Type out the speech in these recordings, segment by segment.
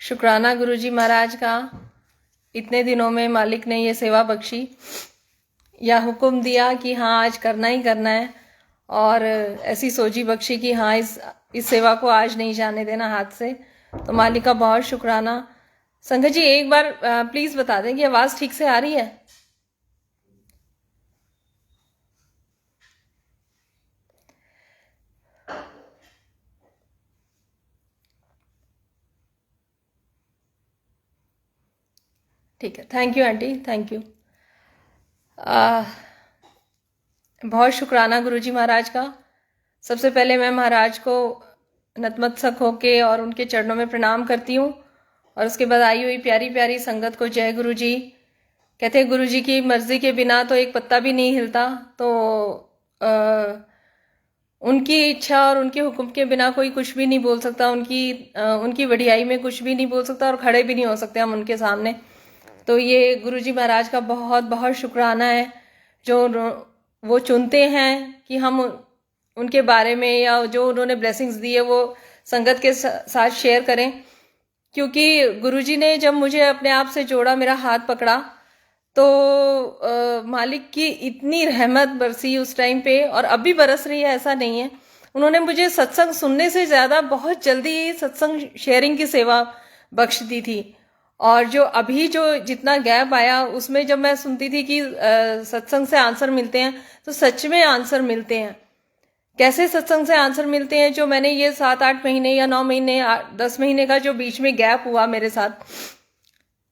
शुक्राना गुरुजी महाराज का, इतने दिनों में मालिक ने ये सेवा बख्शी या हुक्म दिया कि हाँ आज करना ही करना है, और ऐसी सोची बख्शी कि हाँ इस सेवा को आज नहीं जाने देना हाथ से। तो मालिक का बहुत शुक्राना। संगत जी एक बार प्लीज बता दें कि आवाज ठीक से आ रही है? ठीक है, thank you aunty, thank you. बहुत शुक्राना गुरुजी महाराज का। सबसे पहले मैं महाराज को नतमस्तक होके और उनके चरणों में प्रणाम करती हूँ, और उसके बाद आई हुई प्यारी प्यारी संगत को जय गुरु जी। कहते हैं गुरु जी की मर्जी के बिना तो एक पत्ता भी नहीं हिलता, तो उनकी इच्छा और उनके हुक्म के बिना कोई कुछ भी नहीं बोल सकता, उनकी वडियाई में कुछ भी नहीं बोल सकता, और खड़े भी नहीं हो सकते हम उनके सामने। तो ये गुरुजी महाराज का बहुत बहुत शुक्राना है जो वो चुनते हैं कि हम उनके बारे में या जो उन्होंने ब्लेसिंग्स दी है वो संगत के साथ शेयर करें। क्योंकि गुरुजी ने जब मुझे अपने आप से जोड़ा, मेरा हाथ पकड़ा, तो मालिक की इतनी रहमत बरसी उस टाइम पे, और अभी बरस रही है, ऐसा नहीं है। उन्होंने मुझे सत्संग सुनने से ज़्यादा बहुत जल्दी सत्संग शेयरिंग की सेवा बख्श दी थी। और जो अभी जो जितना गैप आया उसमें जब मैं सुनती थी कि सत्संग से आंसर मिलते हैं, तो सच में आंसर मिलते हैं। कैसे सत्संग से आंसर मिलते हैं? जो मैंने ये 7-8 महीने या 9 महीने 10 महीने का जो बीच में गैप हुआ मेरे साथ,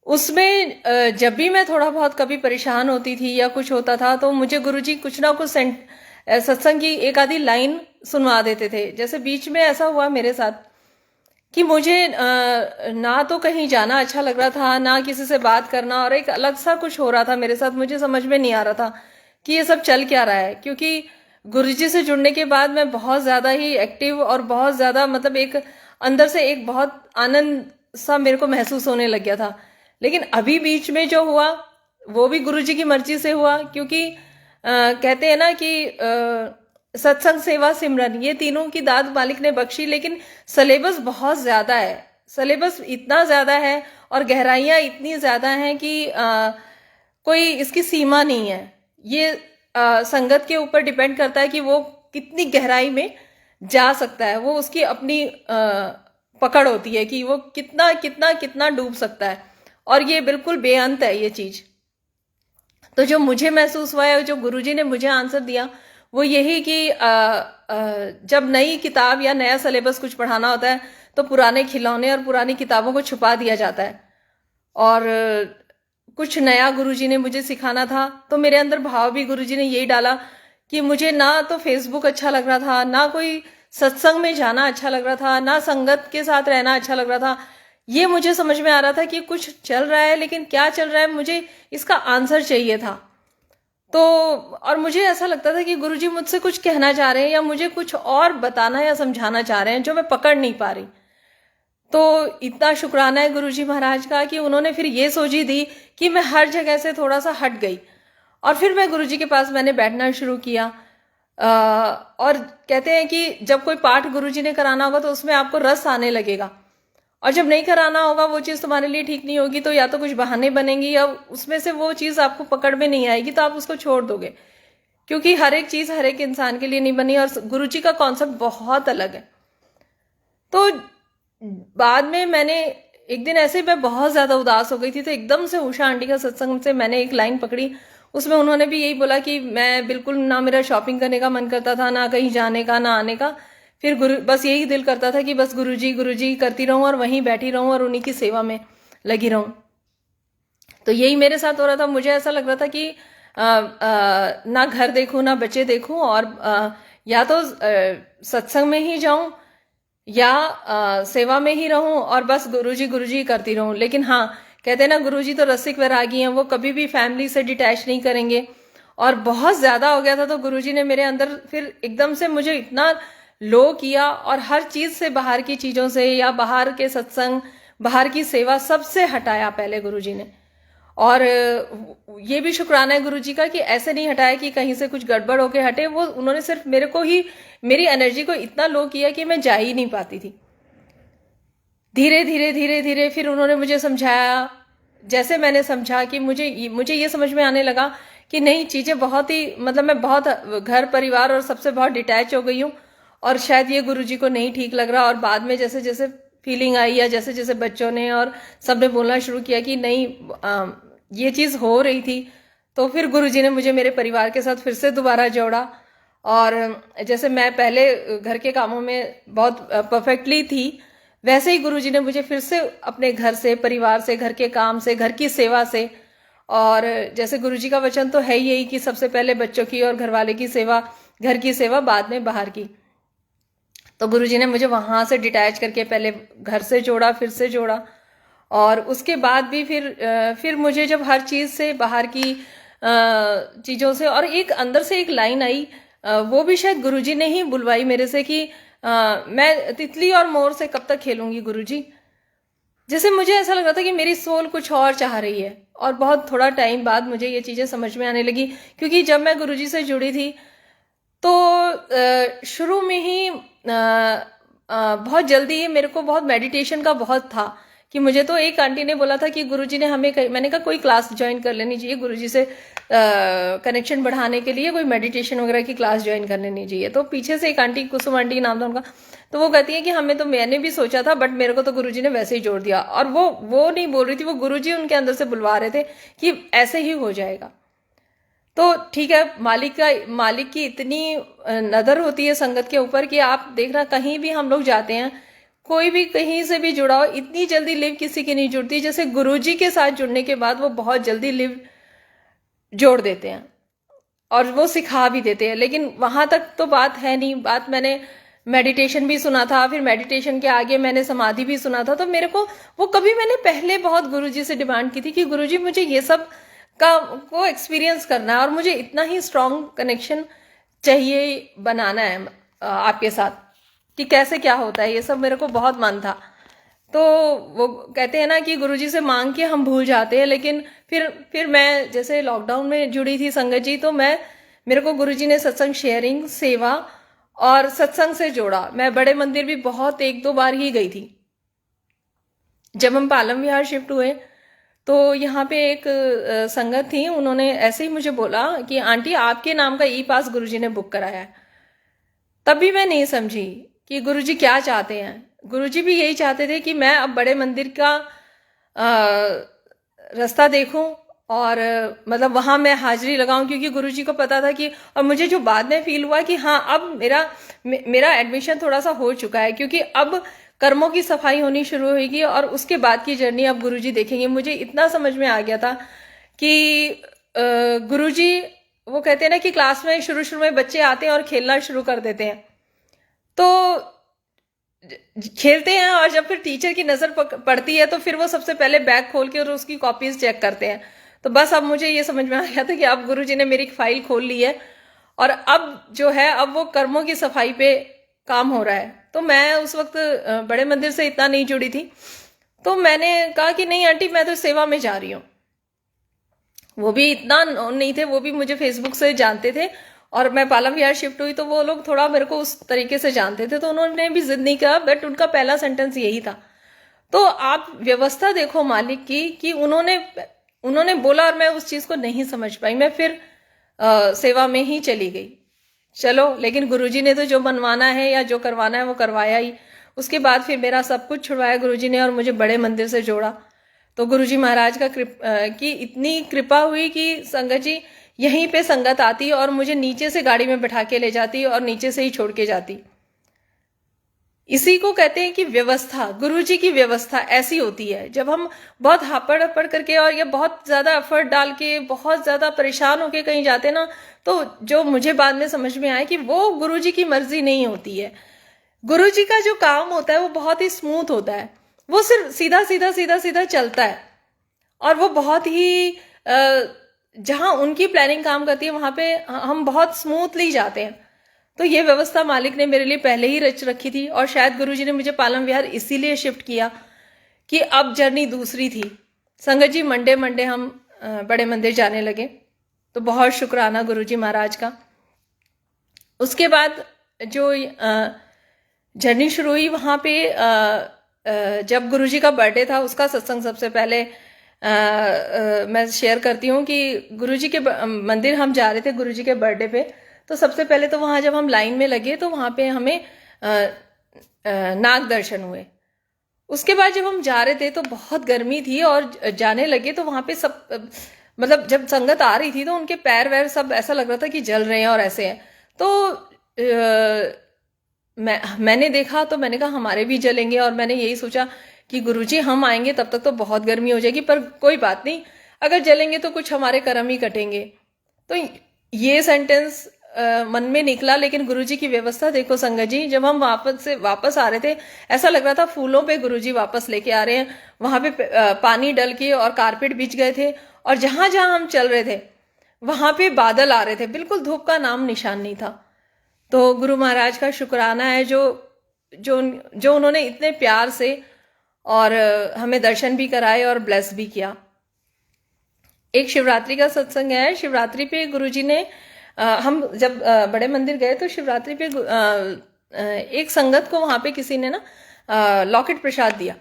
उसमें जब भी मैं थोड़ा बहुत कभी परेशान होती थी या कुछ होता था, तो मुझे गुरुजी कुछ ना कुछ सत्संग की एक आधी लाइन सुनवा देते थे। जैसे बीच में ऐसा हुआ मेरे साथ कि मुझे ना तो कहीं जाना अच्छा लग रहा था, ना किसी से बात करना, और एक अलग सा कुछ हो रहा था मेरे साथ। मुझे समझ में नहीं आ रहा था कि ये सब चल क्या रहा है, क्योंकि गुरुजी से जुड़ने के बाद मैं बहुत ज़्यादा ही एक्टिव और बहुत ज़्यादा, मतलब एक अंदर से एक बहुत आनंद सा मेरे को महसूस होने लग गया था। लेकिन अभी बीच में जो हुआ वो भी गुरुजी की मर्जी से हुआ, क्योंकि कहते हैं ना कि सत्संग, सेवा, सिमरन, ये तीनों की दाद मालिक ने बख्शी, लेकिन सिलेबस बहुत ज्यादा है। सिलेबस इतना ज्यादा है और गहराइयां इतनी ज्यादा हैं कि कोई इसकी सीमा नहीं है। ये संगत के ऊपर डिपेंड करता है कि वो कितनी गहराई में जा सकता है। वो उसकी अपनी पकड़ होती है कि वो कितना कितना कितना डूब सकता है, और ये बिल्कुल बेअंत है ये चीज। तो जो मुझे महसूस हुआ है, जो गुरुजी ने मुझे आंसर दिया, वो यही कि जब नई किताब या नया सिलेबस कुछ पढ़ाना होता है तो पुराने खिलौने और पुरानी किताबों को छुपा दिया जाता है। और कुछ नया गुरुजी ने मुझे सिखाना था, तो मेरे अंदर भाव भी गुरुजी ने यही डाला कि मुझे ना तो फेसबुक अच्छा लग रहा था, ना कोई सत्संग में जाना अच्छा लग रहा था, ना संगत के साथ रहना अच्छा लग रहा था। ये मुझे समझ में आ रहा था कि कुछ चल रहा है, लेकिन क्या चल रहा है मुझे इसका आंसर चाहिए था। तो और मुझे ऐसा लगता था कि गुरुजी मुझसे कुछ कहना चाह रहे हैं या मुझे कुछ और बताना या समझाना चाह रहे हैं जो मैं पकड़ नहीं पा रही। तो इतना शुक्राना है गुरुजी महाराज का कि उन्होंने फिर ये सोची दी कि मैं हर जगह से थोड़ा सा हट गई, और फिर मैं गुरुजी के पास मैंने बैठना शुरू किया। और कहते हैं कि जब कोई पाठ गुरुजी ने कराना होगा तो उसमें आपको रस आने लगेगा, और जब नहीं कराना होगा वो चीज़ तुम्हारे लिए ठीक नहीं होगी, तो या तो कुछ बहाने बनेंगी या उसमें से वो चीज़ आपको पकड़ में नहीं आएगी, तो आप उसको छोड़ दोगे। क्योंकि हर एक चीज़ हर एक इंसान के लिए नहीं बनी, और गुरुजी का कॉन्सेप्ट बहुत अलग है। तो बाद में मैंने एक दिन ऐसे मैं बहुत ज़्यादा उदास हो गई थी, तो एकदम से उषा आंटी का सत्संग से मैंने एक लाइन पकड़ी। उसमें उन्होंने भी यही बोला कि मैं बिल्कुल, ना मेरा शॉपिंग करने का मन करता था, ना कहीं जाने का, ना आने का। फिर बस यही दिल करता था कि बस गुरुजी करती रहूं और वहीं बैठी रहूं और उन्हीं की सेवा में लगी रहूं। तो यही मेरे साथ हो रहा था। मुझे ऐसा लग रहा था कि ना घर देखूं ना बच्चे देखूं, और या तो सत्संग में ही जाऊं या सेवा में ही रहूं और बस गुरुजी करती रहूं। लेकिन हाँ, कहते हैं ना गुरुजी तो रसिक वैरागी हैं, वो कभी भी फैमिली से डिटैच नहीं करेंगे। और बहुत ज्यादा हो गया था, तो गुरुजी ने मेरे अंदर फिर एकदम से मुझे इतना लो किया, और हर चीज से, बाहर की चीजों से या बाहर के सत्संग, बाहर की सेवा, सबसे हटाया पहले गुरुजी ने। और ये भी शुक्राना है गुरुजी का कि ऐसे नहीं हटाया कि कहीं से कुछ गड़बड़ होके हटे। वो उन्होंने सिर्फ मेरे को ही, मेरी एनर्जी को इतना लो किया कि मैं जा ही नहीं पाती थी। धीरे धीरे धीरे धीरे फिर उन्होंने मुझे समझाया, जैसे मैंने समझा कि मुझे ये समझ में आने लगा कि नहीं, चीज़ें बहुत ही मतलब मैं बहुत घर परिवार और सबसे बहुत डिटैच हो गई हूँ, और शायद ये गुरुजी को नहीं ठीक लग रहा। और बाद में जैसे जैसे फीलिंग आई या जैसे जैसे बच्चों ने और सबने बोलना शुरू किया कि नहीं, ये चीज़ हो रही थी, तो फिर गुरुजी ने मुझे मेरे परिवार के साथ फिर से दोबारा जोड़ा। और जैसे मैं पहले घर के कामों में बहुत परफेक्टली थी, वैसे ही गुरुजी ने मुझे फिर से अपने घर से, परिवार से, घर के काम से, घर की सेवा से, और जैसे गुरुजी का वचन तो है यही कि सबसे पहले बच्चों की और घरवाले की सेवा, घर की सेवा, बाद में बाहर की। तो गुरुजी ने मुझे वहाँ से डिटैच करके पहले घर से जोड़ा, फिर से जोड़ा, और उसके बाद भी फिर मुझे जब हर चीज़ से, बाहर की चीज़ों से, और एक अंदर से एक लाइन आई, वो भी शायद गुरुजी ने ही बुलवाई मेरे से कि मैं तितली और मोर से कब तक खेलूंगी गुरुजी। जैसे मुझे ऐसा लग रहा था कि मेरी सोल कुछ और चाह रही है। और बहुत थोड़ा टाइम बाद मुझे ये चीज़ें समझ में आने लगी, क्योंकि जब मैं गुरुजी से जुड़ी थी तो शुरू में ही बहुत जल्दी मेरे को बहुत मेडिटेशन का बहुत था कि मुझे तो एक आंटी ने बोला था कि गुरुजी ने हमें मैंने कहा कोई क्लास ज्वाइन कर लेनी चाहिए, गुरुजी से कनेक्शन बढ़ाने के लिए कोई मेडिटेशन वगैरह की क्लास ज्वाइन कर लेनी चाहिए। तो पीछे से एक आंटी, कुसुम आंटी नाम था उनका, तो वो कहती है कि हमें तो, मैंने भी सोचा था बट मेरे को तो गुरुजी ने वैसे ही जोड़ दिया। और वो नहीं बोल रही थी, वो गुरुजी उनके अंदर से बुलवा रहे थे कि ऐसे ही हो जाएगा। तो ठीक है, मालिक की इतनी नजर होती है संगत के ऊपर कि आप देखना, कहीं भी हम लोग जाते हैं, कोई भी कहीं से भी जुड़ा हो, इतनी जल्दी लिव किसी की नहीं जुड़ती। जैसे गुरुजी के साथ जुड़ने के बाद वो बहुत जल्दी लिव जोड़ देते हैं और वो सिखा भी देते हैं। लेकिन वहां तक तो बात है नहीं। बात, मैंने मेडिटेशन भी सुना था, फिर मेडिटेशन के आगे मैंने समाधि भी सुना था। तो मेरे को वो, कभी मैंने पहले बहुत गुरुजी से डिमांड की थी कि गुरुजी मुझे ये सब को एक्सपीरियंस करना है और मुझे इतना ही स्ट्रॉन्ग कनेक्शन चाहिए बनाना है आपके साथ, कि कैसे क्या होता है, ये सब मेरे को बहुत मन था। तो वो कहते हैं ना कि गुरुजी से मांग के हम भूल जाते हैं। लेकिन फिर मैं जैसे लॉकडाउन में जुड़ी थी संगत जी, तो मेरे को गुरुजी ने सत्संग शेयरिंग, सेवा और सत्संग से जोड़ा। मैं बड़े मंदिर भी बहुत 1-2 बार ही गई थी। जब हम पालम विहार शिफ्ट हुए तो यहाँ पे एक संगत थी, उन्होंने ऐसे ही मुझे बोला कि आंटी आपके नाम का ई पास गुरुजी ने बुक कराया है। तब भी मैं नहीं समझी कि गुरुजी क्या चाहते हैं। गुरुजी भी यही चाहते थे कि मैं अब बड़े मंदिर का रास्ता देखूं और मतलब वहां मैं हाजिरी लगाऊं, क्योंकि गुरुजी को पता था कि, और मुझे जो बाद में फील हुआ कि हाँ, अब मेरा एडमिशन थोड़ा सा हो चुका है, क्योंकि अब कर्मों की सफाई होनी शुरू होगी और उसके बाद की जर्नी अब गुरुजी देखेंगे। मुझे इतना समझ में आ गया था कि गुरुजी, वो कहते हैं ना कि क्लास में शुरू में बच्चे आते हैं और खेलना शुरू कर देते हैं, तो खेलते हैं, और जब फिर टीचर की नजर पड़ती है तो फिर वो सबसे पहले बैग खोल के और उसकी कॉपीज चेक करते हैं। तो बस अब मुझे ये समझ में आ गया था कि अब गुरुजी ने मेरी फाइल खोल ली है और अब जो है, अब वो कर्मों की सफाई पे काम हो रहा है। तो मैं उस वक्त बड़े मंदिर से इतना नहीं जुड़ी थी, तो मैंने कहा कि नहीं आंटी, मैं तो सेवा में जा रही हूँ। वो भी इतना नहीं थे, वो भी मुझे फेसबुक से जानते थे, और मैं पालम विहार शिफ्ट हुई तो वो लोग थोड़ा मेरे को उस तरीके से जानते थे, तो उन्होंने भी जिद नहीं किया। बट उनका पहला सेंटेंस यही था। तो आप व्यवस्था देखो मालिक की, कि उन्होंने बोला और मैं उस चीज को नहीं समझ पाई, मैं फिर सेवा में ही चली गई। चलो, लेकिन गुरुजी ने तो जो बनवाना है या जो करवाना है वो करवाया ही। उसके बाद फिर मेरा सब कुछ छुड़वाया गुरुजी ने और मुझे बड़े मंदिर से जोड़ा। तो गुरुजी महाराज की इतनी कृपा हुई कि संगत जी यहीं पे संगत आती और मुझे नीचे से गाड़ी में बैठा के ले जाती और नीचे से ही छोड़ के जाती। इसी को कहते हैं कि व्यवस्था, गुरुजी की व्यवस्था ऐसी होती है। जब हम बहुत हापड़ हपड़ करके और या बहुत ज्यादा एफर्ट डाल के, बहुत ज्यादा परेशान होके कहीं जाते ना, तो जो मुझे बाद में समझ में आया कि वो गुरुजी की मर्जी नहीं होती है। गुरुजी का जो काम होता है वो बहुत ही स्मूथ होता है, वो सिर्फ सीधा सीधा सीधा सीधा चलता है, और वो बहुत ही जहां उनकी प्लानिंग काम करती है वहां पे हम बहुत स्मूथली जाते हैं। तो ये व्यवस्था मालिक ने मेरे लिए पहले ही रच रखी थी, और शायद गुरुजी ने मुझे पालम विहार इसीलिए शिफ्ट किया कि अब जर्नी दूसरी थी। संगत जी, मंडे मंडे हम बड़े मंदिर जाने लगे, तो बहुत शुक्राना गुरुजी महाराज का। उसके बाद जो जर्नी शुरू हुई, वहां पे जब गुरुजी का बर्थडे था उसका सत्संग सबसे पहले मैं शेयर करती हूँ कि गुरुजी के मंदिर हम जा रहे थे गुरुजी के बर्थडे पे। तो सबसे पहले तो वहाँ जब हम लाइन में लगे तो वहाँ पे हमें नाग दर्शन हुए। उसके बाद जब हम जा रहे थे तो बहुत गर्मी थी और जाने लगे तो वहाँ पे सब मतलब जब संगत आ रही थी तो उनके पैर वैर सब ऐसा लग रहा था कि जल रहे हैं और ऐसे हैं। तो मैंने देखा तो मैंने कहा हमारे भी जलेंगे, और मैंने यही सोचा कि गुरुजी हम आएंगे तब तक तो बहुत गर्मी हो जाएगी, पर कोई बात नहीं, अगर जलेंगे तो कुछ हमारे कर्म ही कटेंगे। तो ये सेंटेंस मन में निकला। लेकिन गुरुजी की व्यवस्था देखो संगत जी, जब हम वापस आ रहे थे ऐसा लग रहा था फूलों पे गुरुजी वापस लेके आ रहे हैं। वहां पे पानी डल के और कारपेट बिछ गए थे, और जहां जहां हम चल रहे थे वहां पे बादल आ रहे थे, बिल्कुल धूप का नाम निशान नहीं था। तो गुरु महाराज का शुक्राना है जो जो जो उन्होंने इतने प्यार से और हमें दर्शन भी कराए और ब्लेस भी किया। एक शिवरात्रि का सत्संग है। शिवरात्रि पे गुरुजी ने हम जब बड़े मंदिर गए तो शिवरात्रि पे एक संगत को वहां पे किसी ने ना लॉकेट प्रसाद दिया।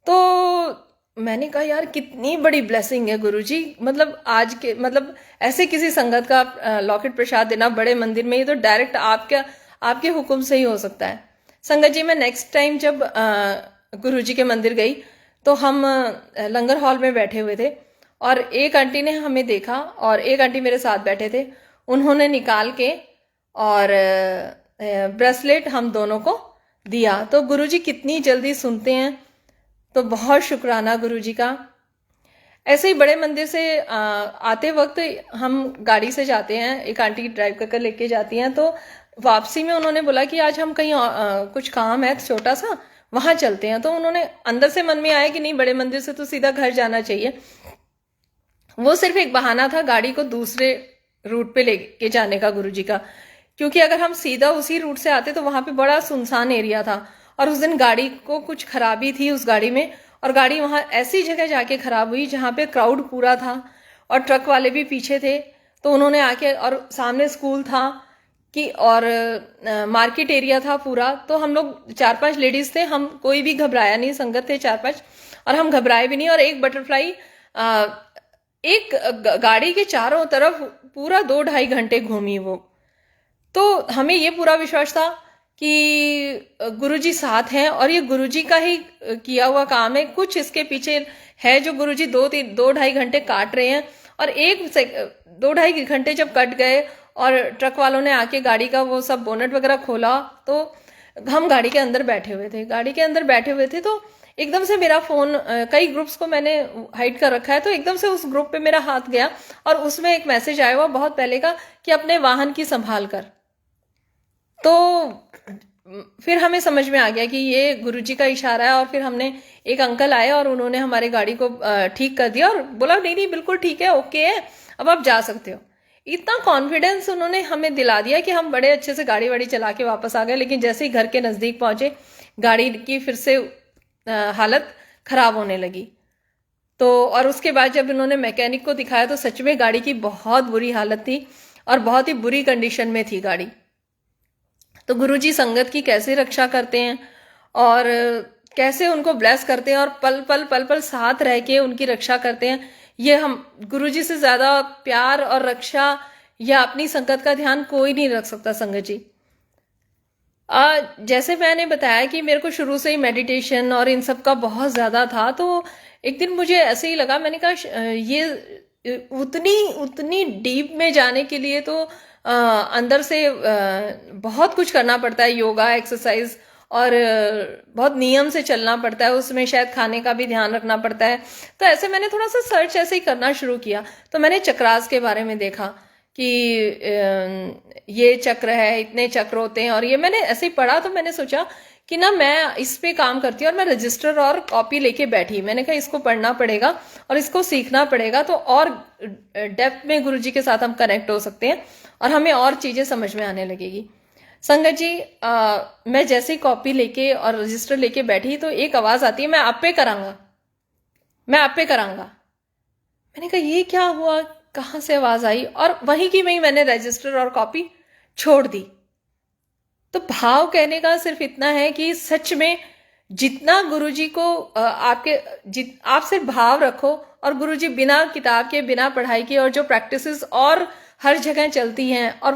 तो मैंने कहा यार कितनी बड़ी ब्लेसिंग है गुरुजी, मतलब आज के मतलब ऐसे किसी संगत का लॉकेट प्रसाद देना बड़े मंदिर में, ये तो डायरेक्ट आपके हुक्म से ही हो सकता है। संगत जी मैं नेक्स्ट टाइम जब गुरुजी के मंदिर गई तो हम लंगर हॉल में बैठे हुए थे और एक आंटी ने हमें देखा और एक आंटी मेरे साथ बैठे थे, उन्होंने निकाल के और ब्रेसलेट हम दोनों को दिया। तो गुरुजी कितनी जल्दी सुनते हैं, तो बहुत शुक्राना गुरुजी का। ऐसे ही बड़े मंदिर से आते वक्त हम गाड़ी से जाते हैं, एक आंटी ड्राइव कर लेके जाती हैं, तो वापसी में उन्होंने बोला कि आज हम कहीं कुछ काम है छोटा सा, वहां चलते हैं। तो उन्होंने अंदर से मन में आया कि नहीं बड़े मंदिर से तो सीधा घर जाना चाहिए। वो सिर्फ एक बहाना था गाड़ी को दूसरे रूट पे लेके जाने का गुरुजी का, क्योंकि अगर हम सीधा उसी रूट से आते तो वहां पे बड़ा सुनसान एरिया था और उस दिन गाड़ी को कुछ खराबी थी उस गाड़ी में, और गाड़ी वहां ऐसी जगह जाके खराब हुई जहां पे क्राउड पूरा था और ट्रक वाले भी पीछे थे। तो उन्होंने आके, और सामने स्कूल था कि और मार्केट एरिया था पूरा। तो हम लोग 4-5 लेडीज थे, हम कोई भी घबराया नहीं, संगत थे 4-5 और हम घबराए भी नहीं। और एक बटरफ्लाई एक गाड़ी के चारों तरफ पूरा 2-2.5 घंटे घूमी वो। तो हमें ये पूरा विश्वास था कि गुरुजी साथ हैं और ये गुरुजी का ही किया हुआ काम है, कुछ इसके पीछे है जो गुरुजी 2-2.5 घंटे काट रहे हैं। और 2-2.5 घंटे जब कट गए और ट्रक वालों ने आके गाड़ी का वो सब बोनट वगैरह खोला, तो हम गाड़ी के अंदर बैठे हुए थे। तो एकदम से मेरा फोन, कई ग्रुप्स को मैंने हाइड कर रखा है, तो एकदम से उस ग्रुप पे मेरा हाथ गया और उसमें एक मैसेज आया हुआ बहुत पहले का कि अपने वाहन की संभाल कर। तो फिर हमें समझ में आ गया कि ये गुरुजी का इशारा है। और फिर हमने, एक अंकल आए और उन्होंने हमारी गाड़ी को ठीक कर दिया और बोला नहीं नहीं बिल्कुल ठीक है, ओके है, अब आप जा सकते हो। इतना कॉन्फिडेंस उन्होंने हमें दिला दिया कि हम बड़े अच्छे से गाड़ी वाड़ी चला के वापस आ गए। लेकिन जैसे ही घर के नजदीक पहुंचे गाड़ी की फिर से हालत खराब होने लगी। तो और उसके बाद जब उन्होंने मैकेनिक को दिखाया तो सच में गाड़ी की बहुत बुरी हालत थी और बहुत ही बुरी कंडीशन में थी गाड़ी। तो गुरुजी संगत की कैसे रक्षा करते हैं और कैसे उनको ब्लेस करते हैं और पल पल साथ रह के उनकी रक्षा करते हैं, ये हम गुरुजी से ज्यादा प्यार और रक्षा या अपनी संगत का ध्यान कोई नहीं रख सकता संगत जी। जैसे मैंने बताया कि मेरे को शुरू से ही मेडिटेशन और इन सब का बहुत ज्यादा था। तो एक दिन मुझे ऐसे ही लगा, मैंने कहा ये उतनी डीप में जाने के लिए तो अंदर से बहुत कुछ करना पड़ता है, योगा एक्सरसाइज, और बहुत नियम से चलना पड़ता है, उसमें शायद खाने का भी ध्यान रखना पड़ता है। तो ऐसे मैंने थोड़ा सा सर्च ऐसे ही करना शुरू किया। तो मैंने चक्रास के बारे में देखा कि ये चक्र है, इतने चक्र होते हैं, और ये मैंने ऐसे ही पढ़ा। तो मैंने सोचा कि ना मैं इस पे काम करती हूँ और मैं रजिस्टर और कॉपी लेके बैठी। मैंने कहा इसको पढ़ना पड़ेगा और इसको सीखना पड़ेगा, तो और डेप्थ में गुरुजी के साथ हम कनेक्ट हो सकते हैं और हमें और चीजें समझ में आने लगेगी। संगत जी मैं जैसे ही कॉपी लेके और रजिस्टर लेके बैठी तो एक आवाज आती है, मैं आप पे करांगा, मैं आप पे करांगा। मैंने कहा ये क्या हुआ, कहाँ से आवाज आई, और वहीं की वहीं मैंने रजिस्टर और कॉपी छोड़ दी। तो भाव कहने का सिर्फ इतना है कि सच में जितना गुरुजी को आप सिर्फ भाव रखो, और गुरुजी बिना किताब के, बिना पढ़ाई के, और जो प्रैक्टिसेस और हर जगह चलती हैं, और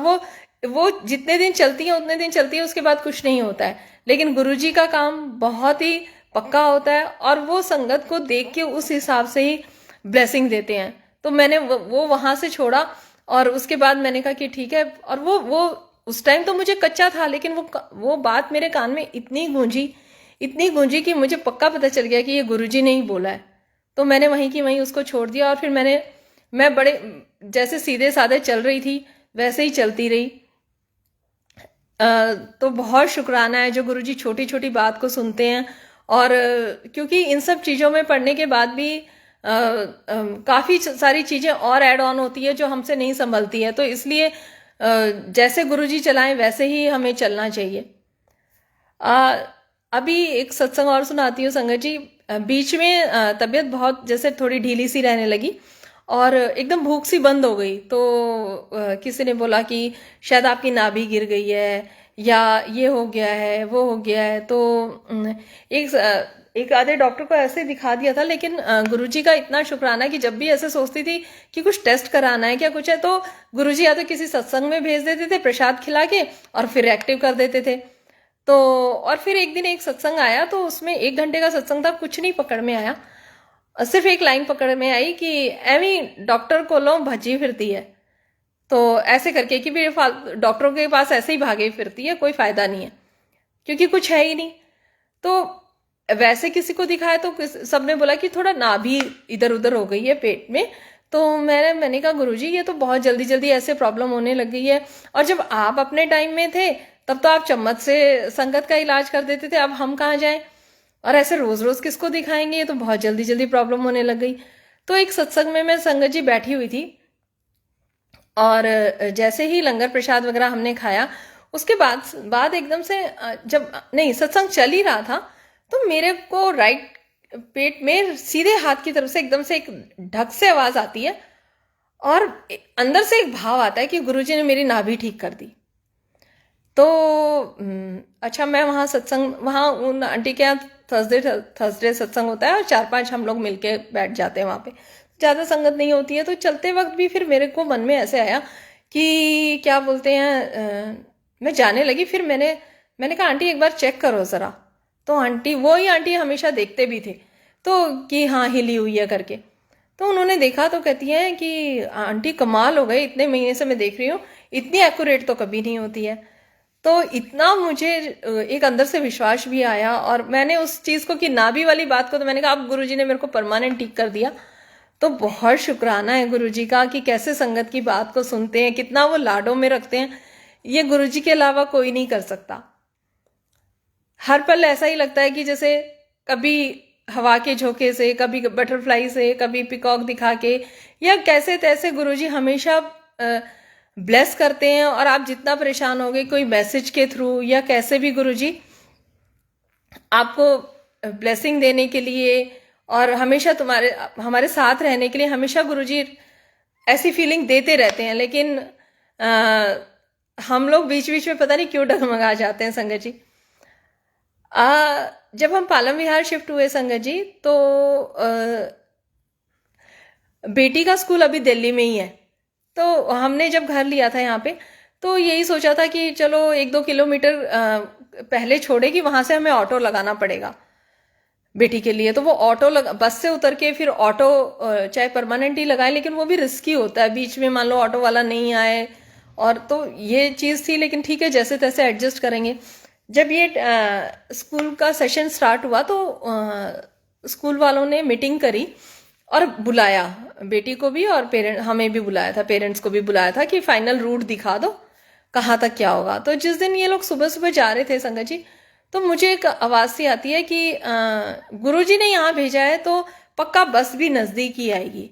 वो जितने दिन चलती है उतने दिन चलती है, उसके बाद कुछ नहीं होता है। लेकिन गुरुजी का काम बहुत ही पक्का होता है, और वो संगत को देख के उस हिसाब से ही ब्लेसिंग देते हैं। तो मैंने वो वहां से छोड़ा, और उसके बाद मैंने कहा कि ठीक है। और वो उस टाइम तो मुझे कच्चा था, लेकिन वो बात मेरे कान में इतनी गूंजी कि मुझे पक्का पता चल गया कि ये गुरुजी ने ही बोला है। तो मैंने वहीं की वहीं उसको छोड़ दिया, और फिर मैं बड़े जैसे सीधे साधे चल रही थी वैसे ही चलती रही। तो बहुत शुक्राना है जो गुरुजी छोटी छोटी बात को सुनते हैं। और क्योंकि इन सब चीज़ों में पढ़ने के बाद भी काफ़ी सारी चीज़ें और ऐड ऑन होती है जो हमसे नहीं संभलती है, तो इसलिए जैसे गुरुजी चलाएं वैसे ही हमें चलना चाहिए। अभी एक सत्संग और सुनाती हूँ संगत जी। बीच में तबीयत बहुत जैसे थोड़ी ढीली सी रहने लगी, और एकदम भूख सी बंद हो गई। तो किसी ने बोला कि शायद आपकी नाभि गिर गई है, या ये हो गया है, वो हो गया है। तो एक आधे डॉक्टर को ऐसे दिखा दिया था, लेकिन गुरुजी का इतना शुक्राना कि जब भी ऐसे सोचती थी कि कुछ टेस्ट कराना है क्या कुछ है, तो गुरुजी या तो किसी सत्संग में भेज देते थे प्रसाद खिला के, और फिर एक्टिव कर देते थे। तो और फिर एक दिन एक सत्संग आया, तो उसमें 1 घंटे का सत्संग था, कुछ नहीं पकड़ में आया। सिर्फ एक लाइन पकड़ में आई कि एवी डॉक्टर को लो भजी फिरती है। तो ऐसे करके कि फिर डॉक्टरों के पास ऐसे ही भागे फिरती है, कोई फायदा नहीं है, क्योंकि कुछ है ही नहीं। तो वैसे किसी को दिखाया तो सबने बोला कि थोड़ा नाभि इधर उधर हो गई है पेट में। तो मैंने कहा गुरुजी ये तो बहुत जल्दी जल्दी ऐसे प्रॉब्लम होने लग गई है, और जब आप अपने टाइम में थे तब तो आप चम्मच से संगत का इलाज कर देते थे, अब हम कहाँ जाएं, और ऐसे रोज रोज किसको दिखाएंगे, ये तो बहुत जल्दी जल्दी प्रॉब्लम होने लग गई। तो एक सत्संग में मैं संगत जी बैठी हुई थी, और जैसे ही लंगर प्रसाद वगैरह हमने खाया, उसके बाद एकदम से जब नहीं सत्संग चल ही रहा था, तो मेरे को राइट पेट में सीधे हाथ की तरफ से एकदम से एक ढक से आवाज आती है, और अंदर से एक भाव आता है कि गुरुजी ने मेरी नाभि ठीक कर दी। तो अच्छा, मैं वहाँ उन आंटी के यहाँ थर्सडे सत्संग होता है, और 4-5 हम लोग मिलके बैठ जाते हैं वहाँ पे, ज़्यादा संगत नहीं होती है। तो चलते वक्त भी फिर मेरे को मन में ऐसे आया कि क्या बोलते हैं, मैं जाने लगी। फिर मैंने कहा आंटी एक बार चेक करो ज़रा। तो आंटी, वो ही आंटी हमेशा देखते भी थे, तो कि हाँ हिली हुई है करके। तो उन्होंने देखा, तो कहती हैं कि आंटी कमाल हो गए, इतने महीने से मैं देख रही हूँ, इतनी एक्यूरेट तो कभी नहीं होती है। तो इतना मुझे एक अंदर से विश्वास भी आया, और मैंने उस चीज़ को कि नाभि वाली बात को, तो मैंने कहा अब गुरुजी ने मेरे को परमानेंट ठीक कर दिया। तो बहुत शुक्राना है गुरुजी का कि कैसे संगत की बात को सुनते हैं, कितना वो लाडों में रखते हैं। ये गुरुजी के अलावा कोई नहीं कर सकता। हर पल ऐसा ही लगता है कि जैसे कभी हवा के झोंके से, कभी बटरफ्लाई से, कभी पिकॉक दिखा के, या कैसे तैसे गुरुजी हमेशा ब्लेस करते हैं। और आप जितना परेशान हो गए, कोई मैसेज के थ्रू या कैसे भी, गुरुजी आपको ब्लेसिंग देने के लिए और हमेशा हमारे साथ रहने के लिए हमेशा गुरुजी ऐसी फीलिंग देते रहते हैं। लेकिन हम लोग बीच बीच में पता नहीं क्यों डगमगा जाते हैं संगत जी। जब हम पालम विहार शिफ्ट हुए संगत जी, तो बेटी का स्कूल अभी दिल्ली में ही है। तो हमने जब घर लिया था यहाँ पे, तो यही सोचा था कि चलो 1-2 किलोमीटर पहले छोड़ेगी, वहां से हमें ऑटो लगाना पड़ेगा बेटी के लिए। तो वो बस से उतर के फिर ऑटो चाहे परमानेंट ही लगाए, लेकिन वो भी रिस्की होता है, बीच में मान लो ऑटो वाला नहीं आए, और तो ये चीज़ थी। लेकिन ठीक है, जैसे तैसे एडजस्ट करेंगे। जब ये स्कूल का सेशन स्टार्ट हुआ, तो स्कूल वालों ने मीटिंग करी और बुलाया बेटी को भी, और हमें भी बुलाया था, पेरेंट्स को भी बुलाया था कि फाइनल रूट दिखा दो कहाँ तक क्या होगा। तो जिस दिन ये लोग सुबह सुबह जा रहे थे संगत जी, तो मुझे एक आवाज़ सी आती है कि गुरुजी ने यहाँ भेजा है, तो पक्का बस भी नज़दीक ही आएगी।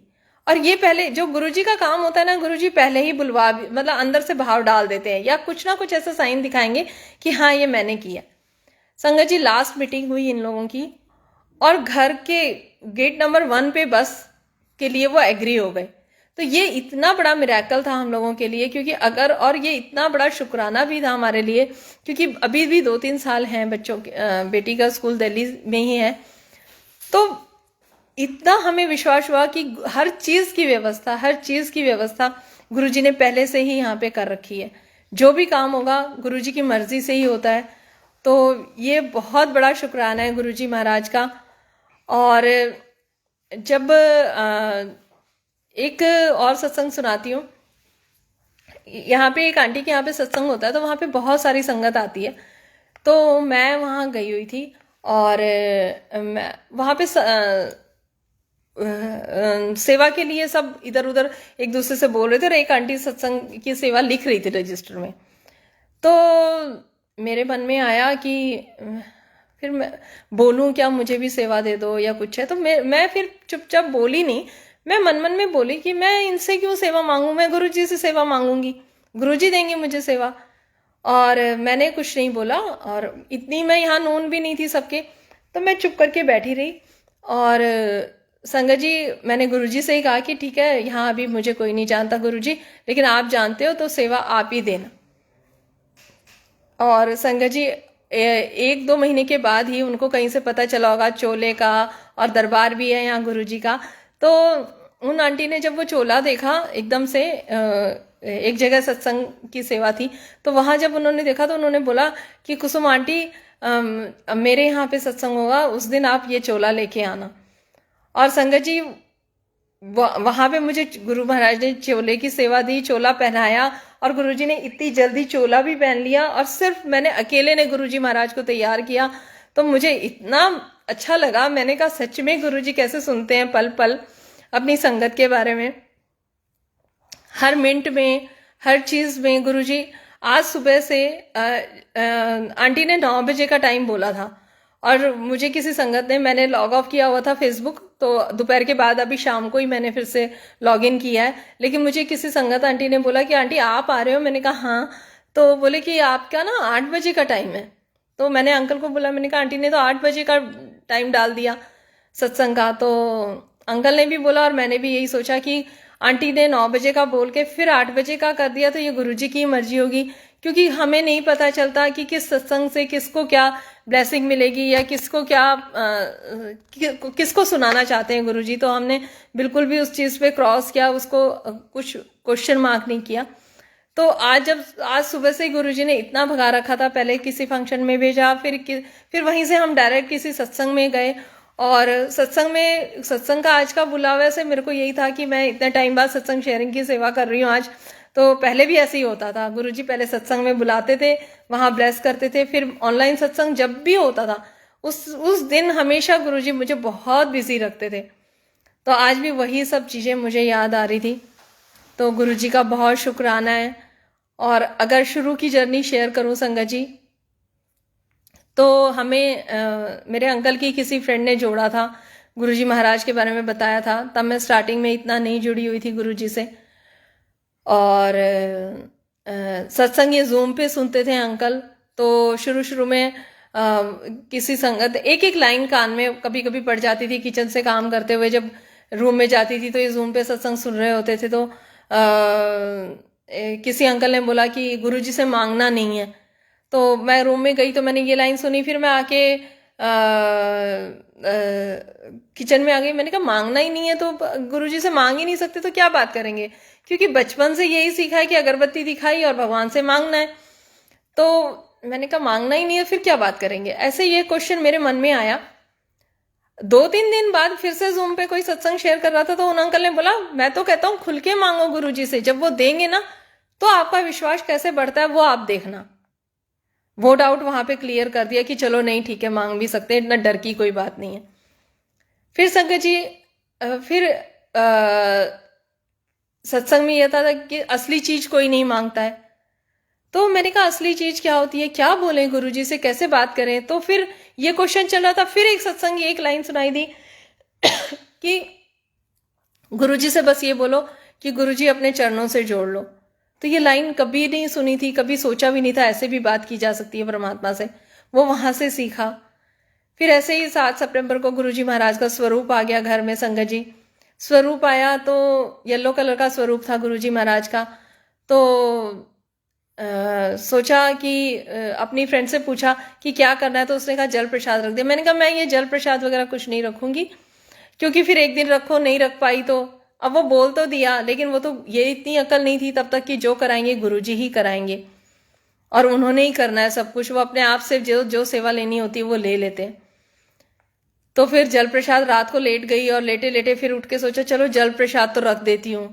और ये पहले जो गुरुजी का काम होता है ना, गुरुजी पहले ही मतलब अंदर से भाव डाल देते हैं, या कुछ ना कुछ ऐसा साइन दिखाएंगे कि हाँ ये मैंने किया। संगत जी लास्ट मीटिंग हुई इन लोगों की, और घर के गेट नंबर 1 पे बस के लिए वो एग्री हो गए। तो ये इतना बड़ा मिरेकल था हम लोगों के लिए, क्योंकि अगर, और ये इतना बड़ा शुक्राना भी था हमारे लिए, क्योंकि अभी भी 2-3 साल हैं बच्चों के, बेटी का स्कूल दिल्ली में ही है। तो इतना हमें विश्वास हुआ कि हर चीज़ की व्यवस्था गुरुजी ने पहले से ही यहाँ पे कर रखी है। जो भी काम होगा गुरुजी की मर्जी से ही होता है। तो ये बहुत बड़ा शुक्राना है गुरुजी महाराज का। और जब एक और सत्संग सुनाती हूँ। यहाँ पे एक आंटी के यहाँ पे सत्संग होता है, तो वहाँ पे बहुत सारी संगत आती है। तो मैं वहाँ गई हुई थी, और मैं वहाँ पे सेवा के लिए सब इधर उधर एक दूसरे से बोल रहे थे, और एक आंटी सत्संग की सेवा लिख रही थी रजिस्टर में। तो मेरे मन में आया कि फिर मैं बोलूं क्या, मुझे भी सेवा दे दो या कुछ है। तो मैं फिर चुपचाप बोली नहीं, मैं मन मन में बोली कि मैं इनसे क्यों सेवा मांगूं, मैं गुरुजी से सेवा मांगूंगी, गुरुजी देंगे मुझे सेवा। और मैंने कुछ नहीं बोला, और इतनी मैं यहाँ नोन भी नहीं थी सबके, तो मैं चुप करके बैठी रही। और संगत जी, मैंने गुरुजी से ही कहा कि ठीक है, यहाँ अभी मुझे कोई नहीं जानता गुरुजी, लेकिन आप जानते हो तो सेवा आप ही देना। और संगत जी 1-2 महीने के बाद ही उनको कहीं से पता चला होगा चोले का, और दरबार भी है यहाँ गुरुजी का। तो उन आंटी ने जब वो चोला देखा, एकदम से एक जगह सत्संग की सेवा थी, तो वहाँ जब उन्होंने देखा तो उन्होंने बोला कि कुसुम आंटी, मेरे यहाँ पे सत्संग होगा, उस दिन आप ये चोला लेके आना। और संगत जी, वहाँ पे मुझे गुरु महाराज ने चोले की सेवा दी, चोला पहनाया, और गुरुजी ने इतनी जल्दी चोला भी पहन लिया, और सिर्फ मैंने अकेले ने गुरुजी महाराज को तैयार किया। तो मुझे इतना अच्छा लगा। मैंने कहा सच में गुरुजी कैसे सुनते हैं पल पल अपनी संगत के बारे में, हर मिनट में, हर चीज में गुरुजी। आज सुबह से आंटी ने 9 बजे का टाइम बोला था, और मुझे किसी संगत ने, मैंने लॉग ऑफ किया हुआ था फेसबुक, तो दोपहर के बाद अभी शाम को ही मैंने फिर से लॉग इन किया है। लेकिन मुझे किसी संगत आंटी ने बोला कि आंटी आप आ रहे हो, मैंने कहा हाँ। तो बोले कि आपका ना 8 बजे का टाइम है। तो मैंने अंकल को बोला, मैंने कहा आंटी ने तो 8 बजे का टाइम डाल दिया सत्संग का। तो अंकल ने भी बोला, और मैंने भी यही सोचा कि आंटी ने 9 बजे का बोल के फिर 8 बजे का कर दिया, तो ये गुरुजी की मर्जी होगी, क्योंकि हमें नहीं पता चलता कि किस सत्संग से किसको क्या ब्लेसिंग मिलेगी, या किसको क्या किसको सुनाना चाहते हैं गुरुजी। तो हमने बिल्कुल भी उस चीज़ पे क्रॉस किया, उसको कुछ क्वेश्चन मार्क नहीं किया। तो आज सुबह से गुरुजी ने इतना भगा रखा था, पहले किसी फंक्शन में भेजा, फिर वहीं से हम डायरेक्ट किसी सत्संग में गए। और सत्संग का आज का बुलावा से मेरे को यही था कि मैं इतने टाइम बाद सत्संग शेयरिंग की सेवा कर रही हूँ आज। तो पहले भी ऐसे ही होता था, गुरुजी पहले सत्संग में बुलाते थे, वहां ब्लेस करते थे, फिर ऑनलाइन सत्संग जब भी होता था उस दिन हमेशा गुरुजी मुझे बहुत बिजी रखते थे। तो आज भी वही सब चीज़ें मुझे याद आ रही थी। तो गुरुजी का बहुत शुक्राना है। और अगर शुरू की जर्नी शेयर करूं संगत जी, तो हमें मेरे अंकल की किसी फ्रेंड ने जोड़ा था, गुरुजी महाराज के बारे में बताया था। तब मैं स्टार्टिंग में इतना नहीं जुड़ी हुई थी गुरुजी से। और सत्संग ये जूम पे सुनते थे अंकल। तो शुरू में किसी संगत एक लाइन कान में कभी कभी पड़ जाती थी, किचन से काम करते हुए जब रूम में जाती थी तो ये जूम पे सत्संग सुन रहे होते थे। तो किसी अंकल ने बोला कि गुरुजी से मांगना नहीं है। तो मैं रूम में गई तो मैंने ये लाइन सुनी, फिर मैं आके किचन में आ गई। मैंने कहा मांगना ही नहीं है तो गुरुजी से मांग ही नहीं सकते तो क्या बात करेंगे, क्योंकि बचपन से यही सीखा है कि अगरबत्ती दिखाई और भगवान से मांगना है। तो मैंने कहा मांगना ही नहीं है फिर क्या बात करेंगे। ऐसे ये क्वेश्चन मेरे मन में आया। 2-3 दिन बाद फिर से जूम पे कोई सत्संग शेयर कर रहा था, तो उन अंकल ने बोला मैं तो कहता हूँ खुल के मांगो गुरुजी से, जब वो देंगे ना तो आपका विश्वास कैसे बढ़ता है वो आप देखना। वो डाउट वहां पे क्लियर कर दिया कि चलो नहीं ठीक है मांग भी सकते हैं, इतना डर की कोई बात नहीं है। फिर संगत जी फिर सत्संग में यह था कि असली चीज कोई नहीं मांगता है। तो मैंने कहा असली चीज क्या होती है, क्या बोलें गुरुजी से, कैसे बात करें। तो फिर ये क्वेश्चन चल रहा था। फिर एक सत्संग एक लाइन सुनाई दी कि गुरुजी से बस ये बोलो कि गुरुजी अपने चरणों से जोड़ लो। तो ये लाइन कभी नहीं सुनी थी, कभी सोचा भी नहीं था ऐसे भी बात की जा सकती है परमात्मा से। वो वहां से सीखा। फिर ऐसे ही 7 सितंबर को गुरुजी महाराज का स्वरूप आ गया घर में संगत जी। स्वरूप आया तो येलो कलर का स्वरूप था गुरुजी महाराज का। तो सोचा कि अपनी फ्रेंड से पूछा कि क्या करना है, तो उसने कहा जल प्रसाद रख दे। मैंने कहा मैं ये जल प्रसाद वगैरह कुछ नहीं रखूंगी, क्योंकि फिर एक दिन रखो नहीं रख पाई तो। अब वो बोल तो दिया, लेकिन वो तो ये इतनी अकल नहीं थी तब तक कि जो कराएंगे गुरुजी ही कराएंगे और उन्होंने ही करना है सब कुछ। वो अपने आप से जो जो सेवा लेनी होती है वो ले लेते हैं। तो फिर जल प्रसाद रात को लेट गई और लेटे लेटे फिर उठ के सोचा चलो जल प्रसाद तो रख देती हूँ।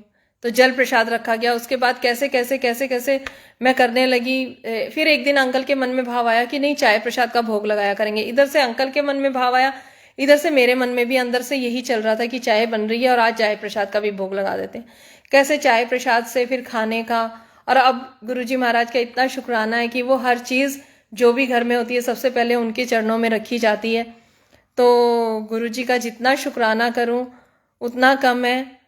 तो जल प्रसाद रखा गया। उसके बाद कैसे कैसे कैसे कैसे मैं करने लगी। फिर एक दिन अंकल के मन में भाव आया कि नहीं चाय प्रसाद का भोग लगाया करेंगे। इधर से अंकल के मन में भाव आया, इधर से मेरे मन में भी अंदर से यही चल रहा था कि चाय बन रही है और आज चाय प्रसाद का भी भोग लगा देते हैं। कैसे चाय प्रसाद से फिर खाने का। और अब गुरुजी महाराज का इतना शुक्राना है कि वो हर चीज़ जो भी घर में होती है सबसे पहले उनके चरणों में रखी जाती है। तो गुरुजी का जितना शुक्राना करूं उतना कम है।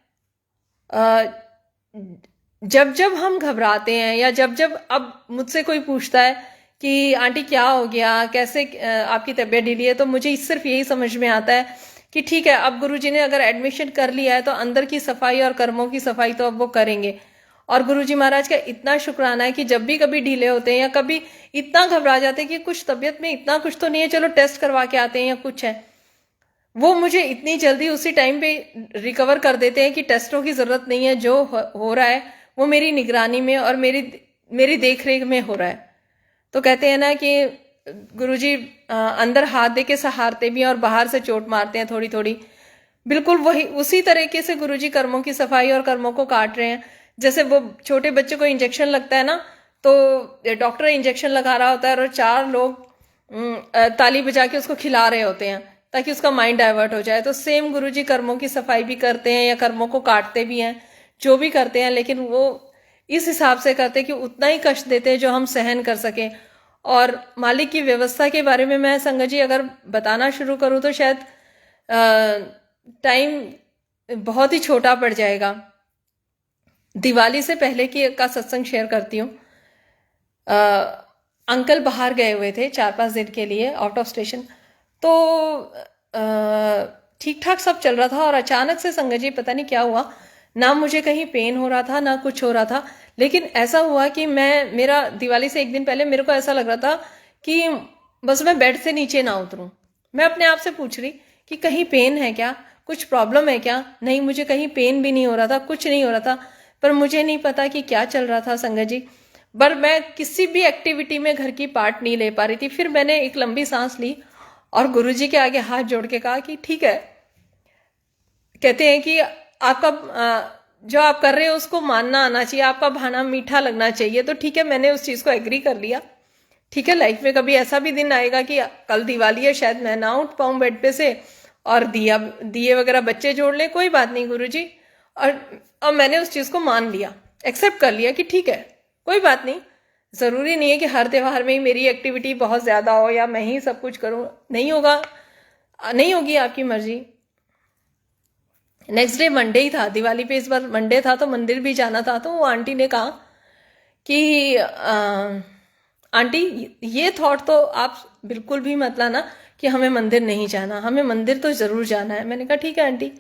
जब जब हम घबराते हैं या जब जब अब मुझसे कोई पूछता है कि आंटी क्या हो गया, कैसे आपकी तबीयत ढीली है, तो मुझे सिर्फ यही समझ में आता है कि ठीक है, अब गुरुजी ने अगर एडमिशन कर लिया है तो अंदर की सफाई और कर्मों की सफाई तो अब वो करेंगे। और गुरुजी महाराज का इतना शुक्राना है कि जब भी कभी ढीले होते हैं या कभी इतना घबरा जाते हैं कि कुछ तबीयत में इतना कुछ तो नहीं है, चलो टेस्ट करवा के आते हैं या कुछ है, वो मुझे इतनी जल्दी उसी टाइम पे रिकवर कर देते हैं कि टेस्टों की जरूरत नहीं है। जो हो रहा है वो मेरी निगरानी में और मेरी देख रेख में हो रहा है। तो कहते हैं ना कि गुरुजी अंदर हाथ दे के सहारते भी हैं और बाहर से चोट मारते हैं थोड़ी थोड़ी। बिल्कुल वही उसी तरीके से गुरुजी कर्मों की सफाई और कर्मों को काट रहे हैं। जैसे वो छोटे बच्चे को इंजेक्शन लगता है ना, तो डॉक्टर इंजेक्शन लगा रहा होता है और 4 लोग ताली बजा के उसको खिला रहे होते हैं ताकि उसका माइंड डाइवर्ट हो जाए। तो सेम गुरुजी कर्मों की सफाई भी करते हैं या कर्मों को काटते भी हैं, जो भी करते हैं, लेकिन वो इस हिसाब से करते हैं कि उतना ही कष्ट देते हैं जो हम सहन कर सकें। और मालिक की व्यवस्था के बारे में मैं संगत जी अगर बताना शुरू करूं तो शायद टाइम बहुत ही छोटा पड़ जाएगा। दिवाली से पहले का सत्संग शेयर करती हूँ। अंकल बाहर गए हुए थे 4-5 दिन के लिए आउट ऑफ स्टेशन। तो ठीक ठाक सब चल रहा था और अचानक से संगत जी पता नहीं क्या हुआ, ना मुझे कहीं पेन हो रहा था ना कुछ हो रहा था, लेकिन ऐसा हुआ कि मेरा दिवाली से एक दिन पहले मेरे को ऐसा लग रहा था कि बस मैं बेड से नीचे ना उतरूं। मैं अपने आप से पूछ रही कि कहीं पेन है क्या, कुछ प्रॉब्लम है क्या। नहीं, मुझे कहीं पेन भी नहीं हो रहा था, कुछ नहीं हो रहा था, पर मुझे नहीं पता कि क्या चल रहा था संगत जी। पर मैं किसी भी एक्टिविटी में घर की पार्ट नहीं ले पा रही थी। फिर मैंने एक लंबी सांस ली और गुरुजी के आगे हाथ जोड़ के कहा कि ठीक है, कहते हैं कि आपका जो आप कर रहे हो उसको मानना आना चाहिए, आपका भाना मीठा लगना चाहिए। तो ठीक है, मैंने उस चीज़ को एग्री कर लिया। ठीक है, लाइफ में कभी ऐसा भी दिन आएगा कि कल दिवाली है, शायद मैं ना उठ पाऊँ बेड पे से और दिए वगैरह बच्चे जोड़ ले, कोई बात नहीं गुरुजी। और मैंने उस चीज़ को मान लिया, एक्सेप्ट कर लिया कि ठीक है कोई बात नहीं, ज़रूरी नहीं है कि हर त्यौहार में ही मेरी एक्टिविटी बहुत ज़्यादा हो या मैं ही सब कुछ करूँ। नहीं होगा, नहीं होगी, आपकी मर्जी। नेक्स्ट डे मंडे ही था, दिवाली पे इस बार मंडे था, तो मंदिर भी जाना था। तो वो आंटी ने कहा कि आंटी ये थॉट तो आप बिल्कुल भी मत लाना कि हमें मंदिर नहीं जाना, हमें मंदिर तो ज़रूर जाना है। मैंने कहा ठीक है आंटी।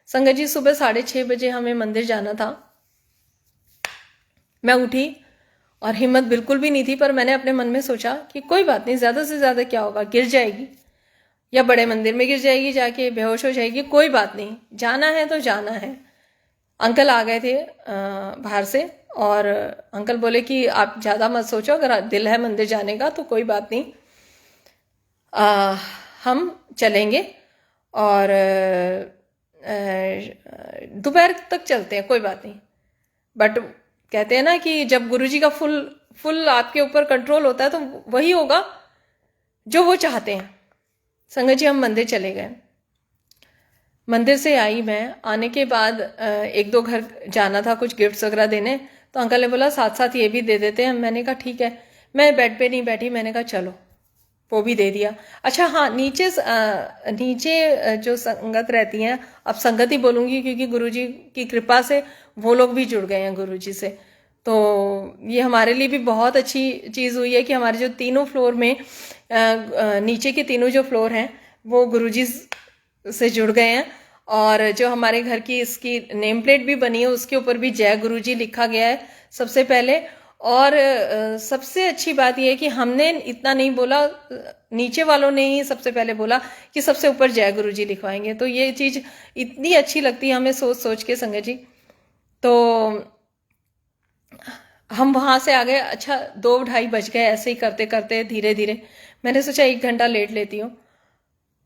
संगत जी सुबह 6:30 बजे हमें मंदिर जाना था। मैं उठी और हिम्मत बिल्कुल भी नहीं थी, पर मैंने अपने मन में सोचा कि कोई बात नहीं, ज़्यादा से ज़्यादा क्या होगा, गिर जाएगी या बड़े मंदिर में गिर जाएगी, जाके बेहोश हो जाएगी, कोई बात नहीं, जाना है तो जाना है। अंकल आ गए थे बाहर से और अंकल बोले कि आप ज़्यादा मत सोचो, अगर दिल है मंदिर जाने का तो कोई बात नहीं, हम चलेंगे और दोपहर तक चलते हैं, कोई बात नहीं। बट कहते हैं ना कि जब गुरुजी का फुल आपके ऊपर कंट्रोल होता है तो वही होगा जो वो चाहते हैं। संगत जी हम मंदिर चले गए। मंदिर से आई मैं, आने के बाद 1-2 घर जाना था, कुछ गिफ्ट्स वगैरह देने, तो अंकल ने बोला साथ साथ ये भी दे देते हैं। मैंने कहा ठीक है। मैं बेड पे नहीं बैठी, मैंने कहा चलो, वो भी दे दिया। अच्छा हाँ, नीचे जो संगत रहती हैं, अब संगत ही बोलूँगी क्योंकि गुरुजी की कृपा से वो लोग भी जुड़ गए हैं गुरुजी से। तो ये हमारे लिए भी बहुत अच्छी चीज़ हुई है कि हमारे जो तीनों फ्लोर में नीचे के तीनों जो फ्लोर हैं वो गुरुजी से जुड़ गए हैं और जो हमारे घर की इसकी नेम प्लेट भी बनी है उसके ऊपर भी जय गुरुजी लिखा गया है सबसे पहले। और सबसे अच्छी बात यह है कि हमने इतना नहीं बोला, नीचे वालों ने ही सबसे पहले बोला कि सबसे ऊपर जय गुरुजी लिखवाएंगे। तो ये चीज इतनी अच्छी लगती है हमें सोच सोच के संगत जी। तो हम वहां से आ गए। अच्छा 2-2:30 बज गए, ऐसे ही करते करते धीरे धीरे मैंने सोचा 1 घंटा लेट लेती हूँ।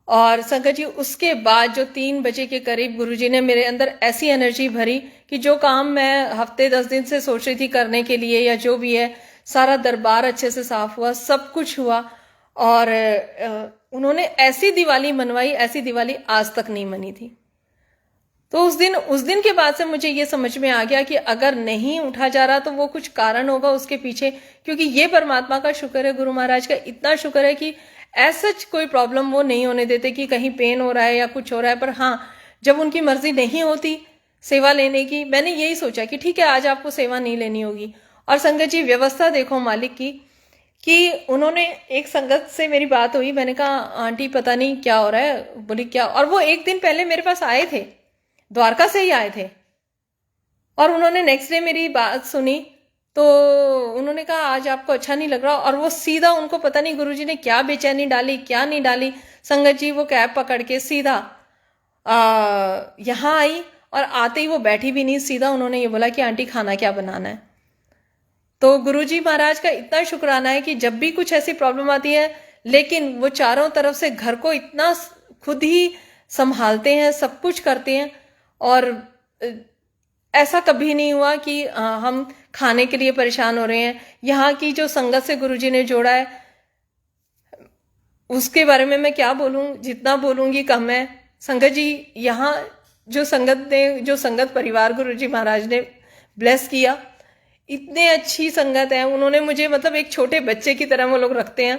और संगत जी उसके बाद जो 3 बजे के करीब गुरुजी ने मेरे अंदर ऐसी एनर्जी भरी कि जो काम मैं हफ्ते 10 दिन से सोच रही थी करने के लिए या जो भी है, सारा दरबार अच्छे से साफ हुआ, सब कुछ हुआ। और उन्होंने ऐसी दिवाली मनवाई, ऐसी दिवाली आज तक नहीं मनी थी। तो उस दिन के बाद से मुझे ये समझ में आ गया कि अगर नहीं उठा जा रहा तो वो कुछ कारण होगा उसके पीछे, क्योंकि ये परमात्मा का शुक्र है, गुरु महाराज का इतना शुक्र है कि ऐसा कोई प्रॉब्लम वो नहीं होने देते कि कहीं पेन हो रहा है या कुछ हो रहा है। पर हाँ, जब उनकी मर्जी नहीं होती सेवा लेने की, मैंने यही सोचा कि ठीक है आज आपको सेवा नहीं लेनी होगी। और संगत जी व्यवस्था देखो मालिक की, कि उन्होंने एक संगत से मेरी बात हुई, मैंने कहा आंटी पता नहीं क्या हो रहा है, बोली क्या, और वो एक दिन पहले मेरे पास आए थे, द्वारका से ही आए थे। और उन्होंने नेक्स्ट डे मेरी बात सुनी तो उन्होंने कहा आज आपको अच्छा नहीं लग रहा, और वो सीधा, उनको पता नहीं गुरुजी ने क्या बेचैनी डाली क्या नहीं डाली संगत जी, वो कैब पकड़ के सीधा यहाँ आई। और आते ही वो बैठी भी नहीं, सीधा उन्होंने ये बोला कि आंटी खाना क्या बनाना है। तो गुरुजी महाराज का इतना शुक्राना है कि जब भी कुछ ऐसी प्रॉब्लम आती है, लेकिन वो चारों तरफ से घर को इतना खुद ही संभालते हैं, सब कुछ करते हैं। और ऐसा कभी नहीं हुआ कि हम खाने के लिए परेशान हो रहे हैं। यहाँ की जो संगत से गुरुजी ने जोड़ा है उसके बारे में मैं क्या बोलूं, जितना बोलूंगी कम है। संगत जी यहाँ जो संगत परिवार गुरुजी महाराज ने ब्लेस किया, इतने अच्छी संगत है। उन्होंने मुझे मतलब एक छोटे बच्चे की तरह वो लोग रखते हैं।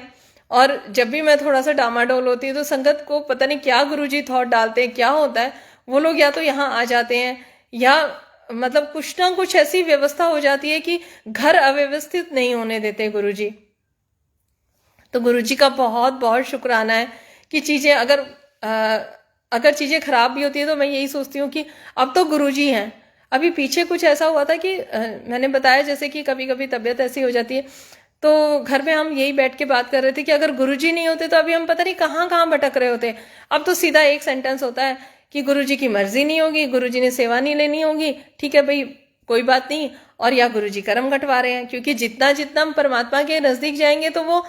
और जब भी मैं थोड़ा सा डामाडोल होती है तो संगत को पता नहीं क्या गुरुजी थॉट डालते हैं, क्या होता है, वो लोग या तो यहाँ आ जाते हैं या मतलब कुछ ना कुछ ऐसी व्यवस्था हो जाती है कि घर अव्यवस्थित नहीं होने देते गुरुजी। तो गुरुजी का बहुत बहुत शुक्राना है कि चीजें अगर चीजें खराब भी होती है तो मैं यही सोचती हूँ कि अब तो गुरुजी हैं। अभी पीछे कुछ ऐसा हुआ था कि मैंने बताया जैसे कि कभी कभी तबीयत ऐसी हो जाती है, तो घर में हम यही बैठ के बात कर रहे थे कि अगर गुरुजी नहीं होते तो अभी हम पता नहीं कहाँ कहाँ भटक रहे होते। अब तो सीधा एक सेंटेंस होता है कि गुरुजी की मर्जी नहीं होगी, गुरुजी ने सेवा नहीं लेनी होगी, ठीक है भाई कोई बात नहीं, और या गुरुजी कर्म घटवा रहे हैं। क्योंकि जितना जितना हम परमात्मा के नजदीक जाएंगे तो वो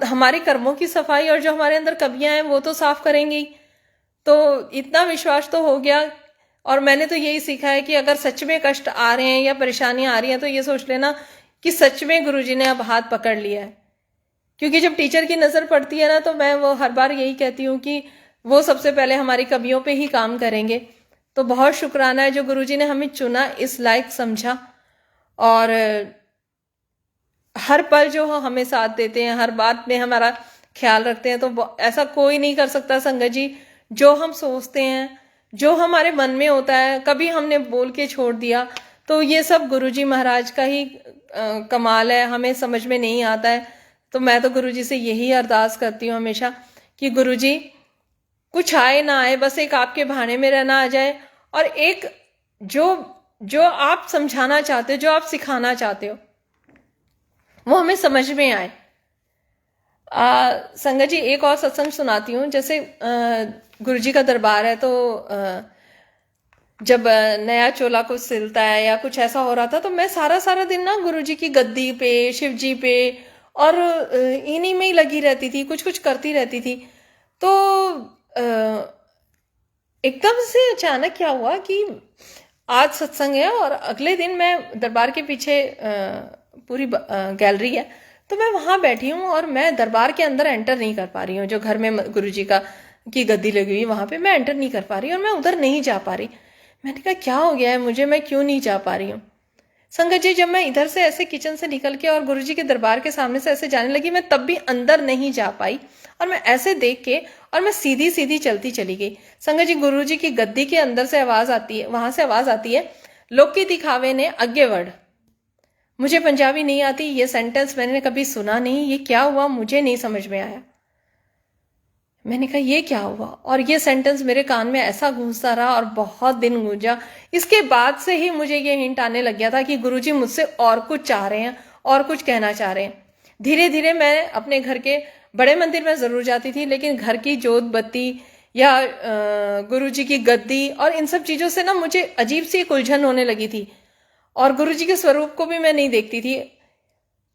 हमारे कर्मों की सफाई और जो हमारे अंदर कमियां हैं वो तो साफ करेंगे ही। तो इतना विश्वास तो हो गया। और मैंने तो यही सीखा है कि अगर सच में कष्ट आ रहे हैं या परेशानियां आ रही हैं तो ये सोच लेना कि सच में गुरुजी ने अब हाथ पकड़ लिया है। क्योंकि जब टीचर की नजर पड़ती है ना, तो मैं वो हर बार यही कहती हूँ कि वो सबसे पहले हमारी कमियों पे ही काम करेंगे। तो बहुत शुक्राना है जो गुरुजी ने हमें चुना, इस लायक समझा, और हर पल जो हो हमें साथ देते हैं, हर बात में हमारा ख्याल रखते हैं। तो ऐसा कोई नहीं कर सकता संगत जी। जो हम सोचते हैं, जो हमारे मन में होता है, कभी हमने बोल के छोड़ दिया, तो ये सब गुरुजी महाराज का ही कमाल है, हमें समझ में नहीं आता है। तो मैं तो गुरुजी से यही अरदास करती हूँ हमेशा कि गुरुजी कुछ आए ना आए, बस एक आपके भाने में रहना आ जाए, और एक जो आप समझाना चाहते हो, जो आप सिखाना चाहते हो, वो हमें समझ में आए। संगत जी एक और सत्संग सुनाती हूँ। जैसे गुरुजी का दरबार है, तो जब नया चोला कुछ सिलता है या कुछ ऐसा हो रहा था, तो मैं सारा दिन ना गुरुजी की गद्दी पे, शिव जी पे और इन्हीं में ही लगी रहती थी, कुछ कुछ करती रहती थी। तो एकदम से अचानक क्या हुआ कि आज सत्संग है और अगले दिन मैं दरबार के पीछे पूरी गैलरी है, तो मैं वहां बैठी हूँ और मैं दरबार के अंदर एंटर नहीं कर पा रही हूँ। जो घर में गुरुजी की गद्दी लगी हुई वहां पे मैं एंटर नहीं कर पा रही और मैं उधर नहीं जा पा रही। मैंने कहा क्या हो गया है मुझे, मैं क्यों नहीं जा पा रही हूँ। संगत जी जब मैं इधर से ऐसे किचन से निकल के और गुरुजी के दरबार के सामने से ऐसे जाने लगी, मैं तब भी अंदर नहीं जा पाई और मैं ऐसे देख के और मैं सीधी सीधी चलती चली गई। संगत जी गुरुजी की गद्दी के अंदर से आवाज आती है, वहां से आवाज आती है, लोग की दिखावे ने अगे बढ़। मुझे पंजाबी नहीं आती, ये सेंटेंस मैंने कभी सुना नहीं, ये क्या हुआ मुझे नहीं समझ में आया। मैंने कहा ये क्या हुआ, और ये सेंटेंस मेरे कान में ऐसा गूंजता रहा और बहुत दिन गूंजा। इसके बाद से ही मुझे ये हिंट आने लग गया था कि गुरुजी मुझसे और कुछ चाह रहे हैं, और कुछ कहना चाह रहे हैं। धीरे धीरे मैं अपने घर के बड़े मंदिर में जरूर जाती थी, लेकिन घर की जोत बत्ती या गुरुजी की गद्दी और इन सब चीजों से ना मुझे अजीब सी एक उलझन होने लगी थी, और गुरुजी के स्वरूप को भी मैं नहीं देखती थी।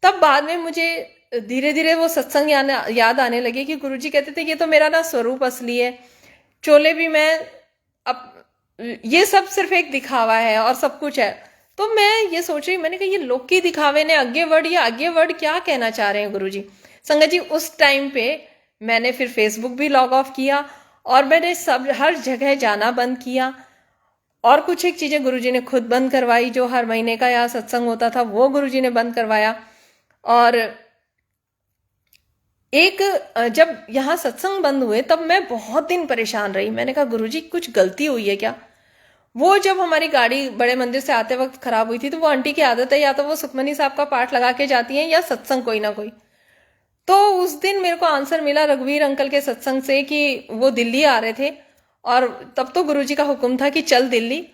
तब बाद में मुझे धीरे धीरे वो सत्संग याद आने लगे कि गुरुजी कहते थे ये तो मेरा ना स्वरूप असली है, चोले भी मैं अब ये सब सिर्फ एक दिखावा है और सब कुछ है। तो मैं ये सोच रही, मैंने कहा ये लोग की दिखावे ने आगे वर्ड या आगे वर्ड क्या कहना चाह रहे हैं गुरुजी। संगत जी उस टाइम पे मैंने फिर फेसबुक भी लॉग ऑफ किया और मैंने सब हर जगह जाना बंद किया, और कुछ एक चीजें गुरुजी ने खुद बंद करवाई। जो हर महीने का यहाँ सत्संग होता था वो गुरुजी ने बंद करवाया। और एक जब यहाँ सत्संग बंद हुए तब मैं बहुत दिन परेशान रही। मैंने कहा गुरुजी कुछ गलती हुई है क्या। वो जब हमारी गाड़ी बड़े मंदिर से आते वक्त खराब हुई थी तो वो आंटी की आदत है या तो वो सुखमनी साहब का पाठ लगा के जाती हैं या सत्संग कोई ना कोई। तो उस दिन मेरे को आंसर मिला रघुवीर अंकल के सत्संग से कि वो दिल्ली आ रहे थे, और तब तो गुरुजी का हुक्म था कि चल दिल्ली।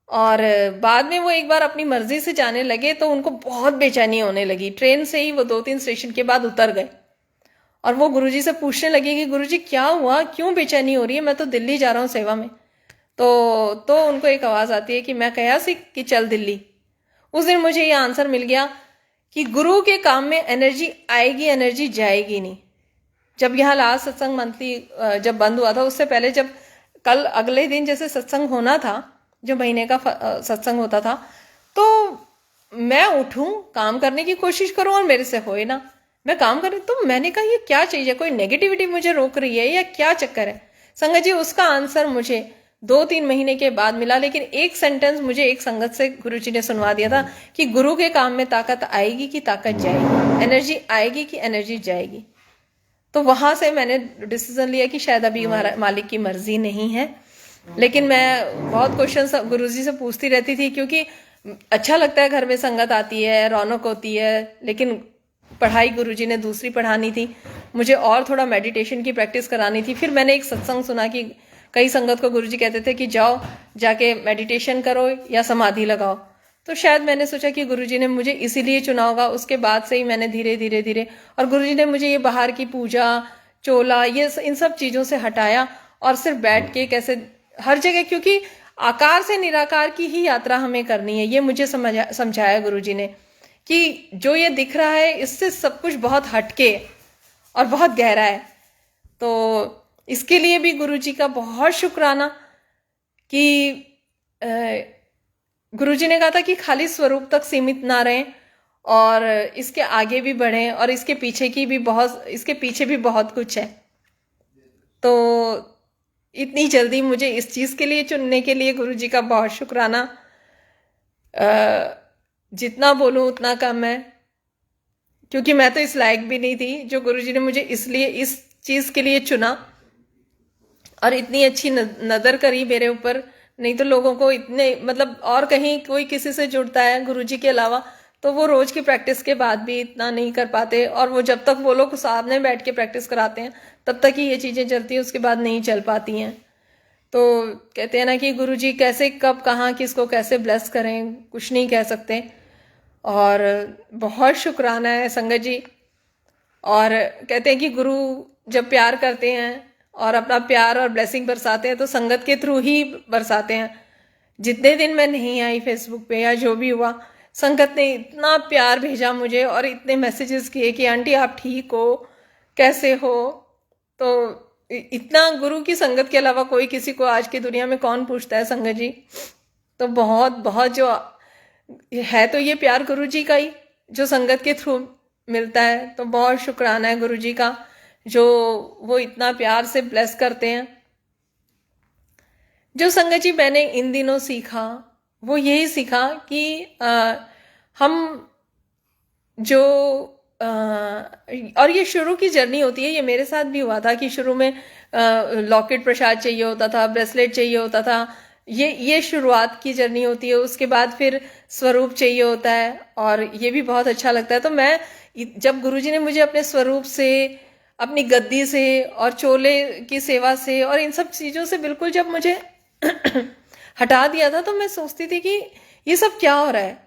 और बाद में वो एक बार अपनी मर्जी से जाने लगे तो उनको बहुत बेचैनी होने लगी। ट्रेन से ही वो 2-3 स्टेशन के बाद उतर गए और वो गुरुजी से पूछने लगे कि गुरुजी क्या हुआ, क्यों बेचैनी हो रही है, मैं तो दिल्ली जा रहा हूँ सेवा में। तो उनको एक आवाज आती है कि मैं कहा सी कि चल दिल्ली। उस दिन मुझे ये आंसर मिल गया कि गुरु के काम में एनर्जी आएगी, एनर्जी जाएगी नहीं। जब यहाँ लास्ट सत्संग मंथली जब बंद हुआ था, उससे पहले जब कल अगले दिन जैसे सत्संग होना था, जो महीने का सत्संग होता था, तो मैं उठूं काम करने की कोशिश करूं और मेरे से होए ना, मैं काम करूं। तो मैंने कहा ये क्या चाहिए, कोई नेगेटिविटी मुझे रोक रही है या क्या चक्कर है। संगत जी उसका आंसर मुझे 2-3 महीने के बाद मिला, लेकिन एक सेंटेंस मुझे एक संगत से गुरुजी ने सुनवा दिया था कि गुरु के काम में ताकत आएगी कि ताकत जाएगी, एनर्जी आएगी कि एनर्जी जाएगी। तो वहां से मैंने डिसीजन लिया कि शायद अभी मालिक की मर्जी नहीं है। लेकिन मैं बहुत क्वेश्चन गुरुजी से पूछती रहती थी, क्योंकि अच्छा लगता है घर में संगत आती है, रौनक होती है, लेकिन पढ़ाई गुरुजी ने दूसरी पढ़ानी थी, मुझे और थोड़ा मेडिटेशन की प्रैक्टिस करानी थी। फिर मैंने एक सत्संग सुना कि कई संगत को गुरुजी कहते थे कि जाओ जाके मेडिटेशन करो या समाधि लगाओ। तो शायद मैंने सोचा कि गुरुजी ने मुझे इसीलिए चुना होगा। उसके बाद से ही मैंने धीरे धीरे धीरे, और गुरुजी ने मुझे ये बाहर की पूजा, चोला, ये इन सब चीजों से हटाया और सिर्फ बैठ के कैसे हर जगह, क्योंकि आकार से निराकार की ही यात्रा हमें करनी है। ये मुझे समझाया गुरुजी ने कि जो ये दिख रहा है इससे सब कुछ बहुत हटके और बहुत गहरा है। तो इसके लिए भी गुरुजी का बहुत शुक्राना कि गुरुजी ने कहा था कि खाली स्वरूप तक सीमित ना रहें और इसके आगे भी बढ़ें, और इसके पीछे भी बहुत कुछ है। तो इतनी जल्दी मुझे इस चीज के लिए चुनने के लिए गुरुजी का बहुत शुक्राना। जितना बोलूं उतना कम है, क्योंकि मैं तो इस लायक भी नहीं थी जो गुरुजी ने मुझे इसलिए इस चीज के लिए चुना और इतनी अच्छी नजर करी मेरे ऊपर। नहीं तो लोगों को इतने मतलब, और कहीं कोई किसी से जुड़ता है गुरुजी के अलावा तो वो रोज की प्रैक्टिस के बाद भी इतना नहीं कर पाते, और वो जब तक वो लोग सामने बैठ के प्रैक्टिस कराते हैं तब तक ही ये चीजें चलती हैं, उसके बाद नहीं चल पाती हैं। तो कहते हैं ना कि गुरुजी कैसे, कब, कहाँ, किसको कैसे ब्लेस करें, कुछ नहीं कह सकते। और बहुत शुक्राना है संगत जी। और कहते हैं कि गुरु जब प्यार करते हैं और अपना प्यार और ब्लेसिंग बरसाते हैं तो संगत के थ्रू ही बरसाते हैं। जितने दिन मैं नहीं आई फेसबुक पे या जो भी हुआ, संगत ने इतना प्यार भेजा मुझे और इतने मैसेजेस किए कि आंटी आप ठीक हो, कैसे हो। तो इतना गुरु की संगत के अलावा कोई किसी को आज की दुनिया में कौन पूछता है संगत जी। तो बहुत बहुत जो है तो ये प्यार गुरु जी का ही जो संगत के थ्रू मिलता है। तो बहुत शुक्राना है गुरु जी का जो वो इतना प्यार से ब्लेस करते हैं। जो संगत जी मैंने इन दिनों सीखा वो यही सीखा कि हम जो और ये शुरू की जर्नी होती है, ये मेरे साथ भी हुआ था कि शुरू में लॉकेट प्रसाद चाहिए होता था, ब्रेसलेट चाहिए होता था, ये शुरुआत की जर्नी होती है। उसके बाद फिर स्वरूप चाहिए होता है और ये भी बहुत अच्छा लगता है। तो मैं जब गुरुजी ने मुझे अपने स्वरूप से अपनी गद्दी से और चोले की सेवा से और इन सब चीज़ों से बिल्कुल जब मुझे हटा दिया था, तो मैं सोचती थी कि ये सब क्या हो रहा है।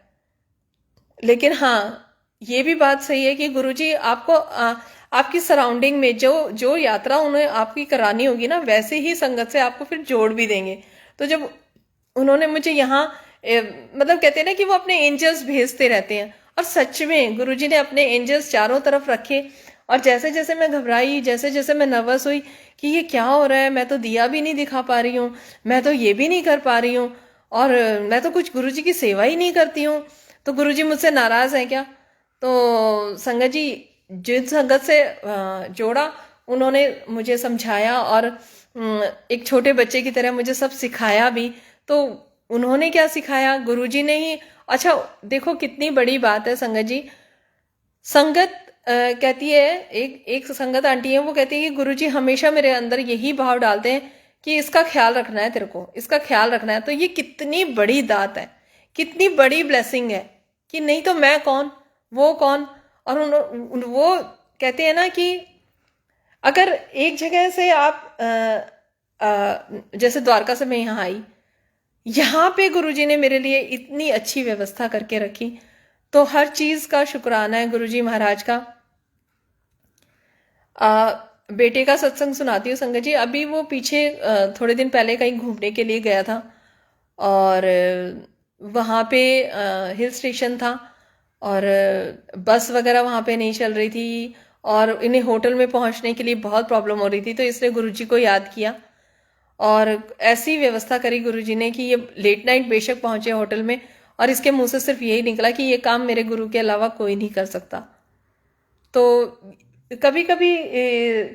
लेकिन हाँ, ये भी बात सही है कि गुरुजी आपको आपकी सराउंडिंग में जो जो यात्रा उन्हें आपकी करानी होगी ना, वैसे ही संगत से आपको फिर जोड़ भी देंगे। तो जब उन्होंने मुझे यहाँ मतलब कहते हैं ना कि वो अपने एंजल्स भेजते रहते हैं, और सच में गुरुजी ने अपने एंजल्स चारों तरफ रखे। और जैसे जैसे मैं घबराई, जैसे जैसे मैं नर्वस हुई कि ये क्या हो रहा है, मैं तो दिया भी नहीं दिखा पा रही हूँ, मैं तो ये भी नहीं कर पा रही हूँ, और मैं तो कुछ गुरुजी की सेवा ही नहीं करती हूँ, तो गुरुजी मुझसे नाराज हैं क्या। तो संगत जी जिन संगत से जोड़ा, उन्होंने मुझे समझाया और एक छोटे बच्चे की तरह मुझे सब सिखाया भी। तो उन्होंने क्या सिखाया, गुरुजी ने ही। अच्छा देखो कितनी बड़ी बात है संगत जी। संगत कहती है, एक एक संगत आंटी है, वो कहती है कि गुरुजी हमेशा मेरे अंदर यही भाव डालते हैं कि इसका ख्याल रखना है, तेरे को इसका ख्याल रखना है। तो ये कितनी बड़ी दात है, कितनी बड़ी ब्लेसिंग है कि नहीं तो मैं कौन, वो कौन। और वो कहते हैं ना कि अगर एक जगह से आप जैसे द्वारका से मैं यहाँ आई, यहाँ पे गुरुजी ने मेरे लिए इतनी अच्छी व्यवस्था करके रखी, तो हर चीज का शुक्राना है गुरुजी महाराज का। बेटे का सत्संग सुनाती हूँ संगत जी। अभी वो पीछे थोड़े दिन पहले कहीं घूमने के लिए गया था, और वहाँ पे हिल स्टेशन था, और बस वगैरह वहाँ पे नहीं चल रही थी, और इन्हें होटल में पहुँचने के लिए बहुत प्रॉब्लम हो रही थी। तो इसलिए गुरुजी को याद किया और ऐसी व्यवस्था करी गुरुजी ने कि ये लेट नाइट बेशक पहुँचे होटल में, और इसके मुंह से सिर्फ यही निकला कि ये काम मेरे गुरु के अलावा कोई नहीं कर सकता। तो कभी कभी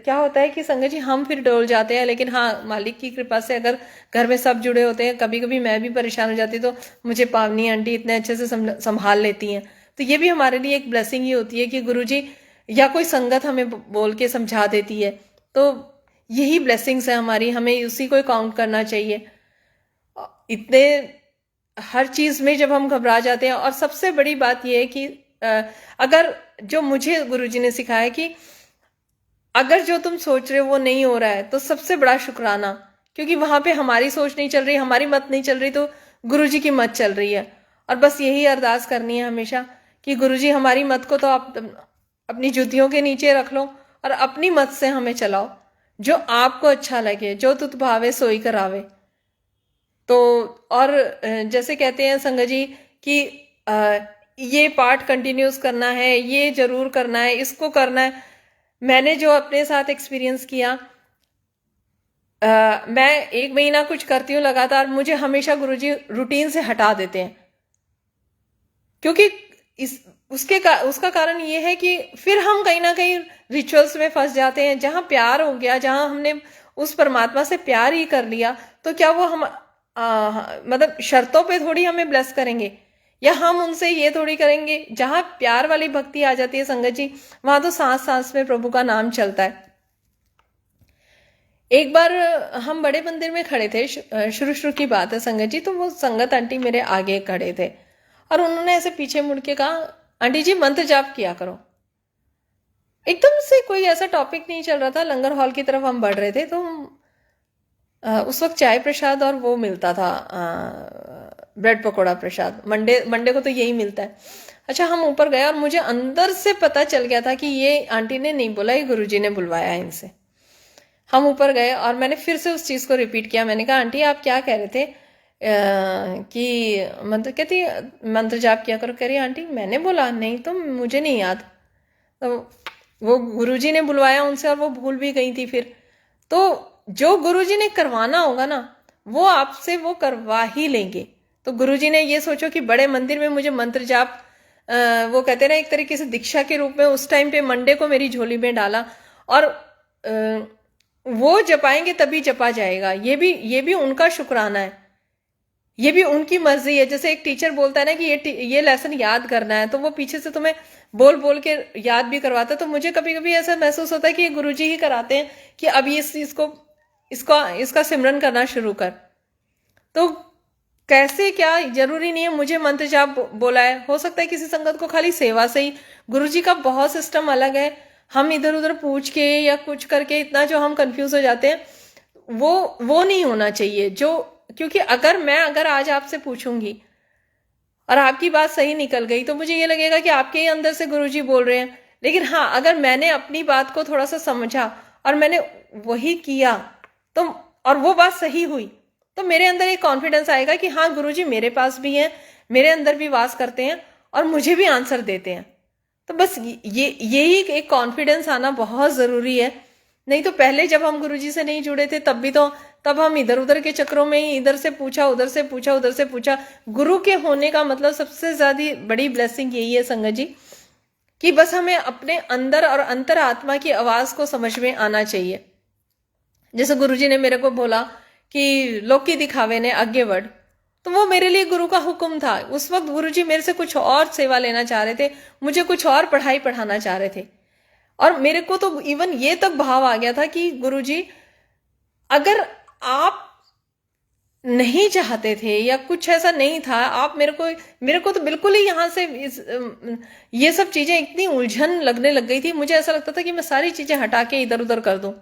क्या होता है कि संगत जी हम फिर डोल जाते हैं, लेकिन हाँ मालिक की कृपा से अगर घर में सब जुड़े होते हैं, कभी कभी मैं भी परेशान हो जाती, तो मुझे पावनी आंटी इतने अच्छे से संभाल लेती हैं। तो ये भी हमारे लिए एक ब्लेसिंग ही होती है कि गुरुजी या कोई संगत हमें बोल के समझा देती है। तो यही ब्लेसिंग्स है हमारी, हमें उसी को काउंट करना चाहिए। इतने हर चीज में जब हम घबरा जाते हैं, और सबसे बड़ी बात यह है कि अगर जो मुझे गुरुजी ने सिखाया कि अगर जो तुम सोच रहे हो वो नहीं हो रहा है, तो सबसे बड़ा शुक्राना, क्योंकि वहां पे हमारी सोच नहीं चल रही, हमारी मत नहीं चल रही, तो गुरुजी की मत चल रही है। और बस यही अरदास करनी है हमेशा कि गुरुजी हमारी मत को तो आप अपनी जुतियों के नीचे रख लो, और अपनी मत से हमें चलाओ, जो आपको अच्छा लगे, जो तुत भावे सोई करावे। तो और जैसे कहते हैं संगत जी कि ये पार्ट कंटिन्यूस करना है, ये जरूर करना है, इसको करना है। मैंने जो अपने साथ एक्सपीरियंस किया, मैं 1 महीना कुछ करती हूँ लगातार, मुझे हमेशा गुरुजी रूटीन से हटा देते हैं, क्योंकि उसका कारण ये है कि फिर हम कहीं ना कहीं रिचुअल्स में फंस जाते हैं। जहां प्यार हो गया, जहां हमने उस परमात्मा से प्यार ही कर लिया, तो क्या वो हम मतलब शर्तों पे थोड़ी हमें ब्लेस करेंगे, या हम उनसे ये थोड़ी करेंगे। जहां प्यार वाली भक्ति आ जाती है संगत जी, वहां तो सांस सांस में प्रभु का नाम चलता है। एक बार हम बड़े मंदिर में खड़े थे, शुरू शुरू की बात है संगत जी। तो वो संगत आंटी मेरे आगे खड़े थे, और उन्होंने ऐसे पीछे मुड़ के कहा, आंटी जी मंत्र जाप किया करो। एकदम से कोई ऐसा टॉपिक नहीं चल रहा था, लंगर हॉल की तरफ हम बढ़ रहे थे। तो उस वक्त चाय प्रसाद और वो मिलता था, ब्रेड पकौड़ा प्रसाद, मंडे मंडे को तो यही मिलता है। अच्छा हम ऊपर गए, और मुझे अंदर से पता चल गया था कि ये आंटी ने नहीं बोला, ये गुरुजी ने बुलवाया है इनसे। हम ऊपर गए, और मैंने फिर से उस चीज को रिपीट किया। मैंने कहा आंटी आप क्या कह रहे थे, कि मंत्र, कहती मंत्र जाप किया करो। कह रही आंटी मैंने बोला नहीं, तो मुझे नहीं याद। तो वो गुरुजी ने बुलवाया उनसे, और वो भूल भी गई थी फिर। तो जो गुरुजी ने करवाना होगा ना, वो आपसे वो करवा ही लेंगे। तो गुरुजी ने ये सोचो कि बड़े मंदिर में मुझे मंत्र जाप, वो कहते ना एक तरीके से दीक्षा के रूप में उस टाइम पे मंडे को मेरी झोली में डाला, और वो जपाएंगे तभी जपा जाएगा। ये भी उनका शुक्राना है, ये भी उनकी मर्जी है। जैसे एक टीचर बोलता है ना कि ये लेसन याद करना है, तो वो पीछे से तुम्हें बोल बोल के याद भी करवाता है। तो मुझे कभी कभी ऐसा महसूस होता है कि ये गुरुजी ही कराते हैं कि अब ये इसका सिमरन करना शुरू कर। तो कैसे क्या, जरूरी नहीं है मुझे मंत्र जाप बोला है, हो सकता है किसी संगत को खाली सेवा से ही। गुरुजी का बहुत सिस्टम अलग है, हम इधर उधर पूछ के या कुछ करके इतना जो हम कंफ्यूज हो जाते हैं, वो नहीं होना चाहिए। क्योंकि अगर आज आपसे पूछूंगी और आपकी बात सही निकल गई तो मुझे ये लगेगा कि आपके ही अंदर से गुरुजी बोल रहे हैं। लेकिन हाँ, अगर मैंने अपनी बात को थोड़ा सा समझा और मैंने वही किया तो, और वो बात सही हुई, तो मेरे अंदर एक कॉन्फिडेंस आएगा कि हाँ, गुरुजी मेरे पास भी हैं, मेरे अंदर भी वास करते हैं और मुझे भी आंसर देते हैं। तो बस यही एक कॉन्फिडेंस आना बहुत ज़रूरी है। नहीं तो पहले जब हम गुरुजी से नहीं जुड़े थे तब हम इधर उधर के चक्रों में ही, इधर से पूछा उधर से पूछा उधर से पूछा। गुरु के होने का मतलब सबसे ज्यादा बड़ी ब्लेसिंग यही है संगत जी, कि बस हमें अपने अंदर और अंतर आत्मा की आवाज को समझ में आना चाहिए। जैसे गुरुजी ने मेरे को बोला कि लोग की दिखावे ने आगे बढ़, तो वो मेरे लिए गुरु का हुक्म था। उस वक्त गुरुजी मेरे से कुछ और सेवा लेना चाह रहे थे, मुझे कुछ और पढ़ाई पढ़ाना चाह रहे थे। और मेरे को तो इवन ये तक भाव आ गया था कि गुरुजी अगर आप नहीं चाहते थे या कुछ ऐसा नहीं था, आप मेरे को तो बिल्कुल ही यहाँ से ये सब चीजें इतनी उलझन लगने लग गई थी, मुझे ऐसा लगता था कि मैं सारी चीजें हटा के इधर उधर कर दूं।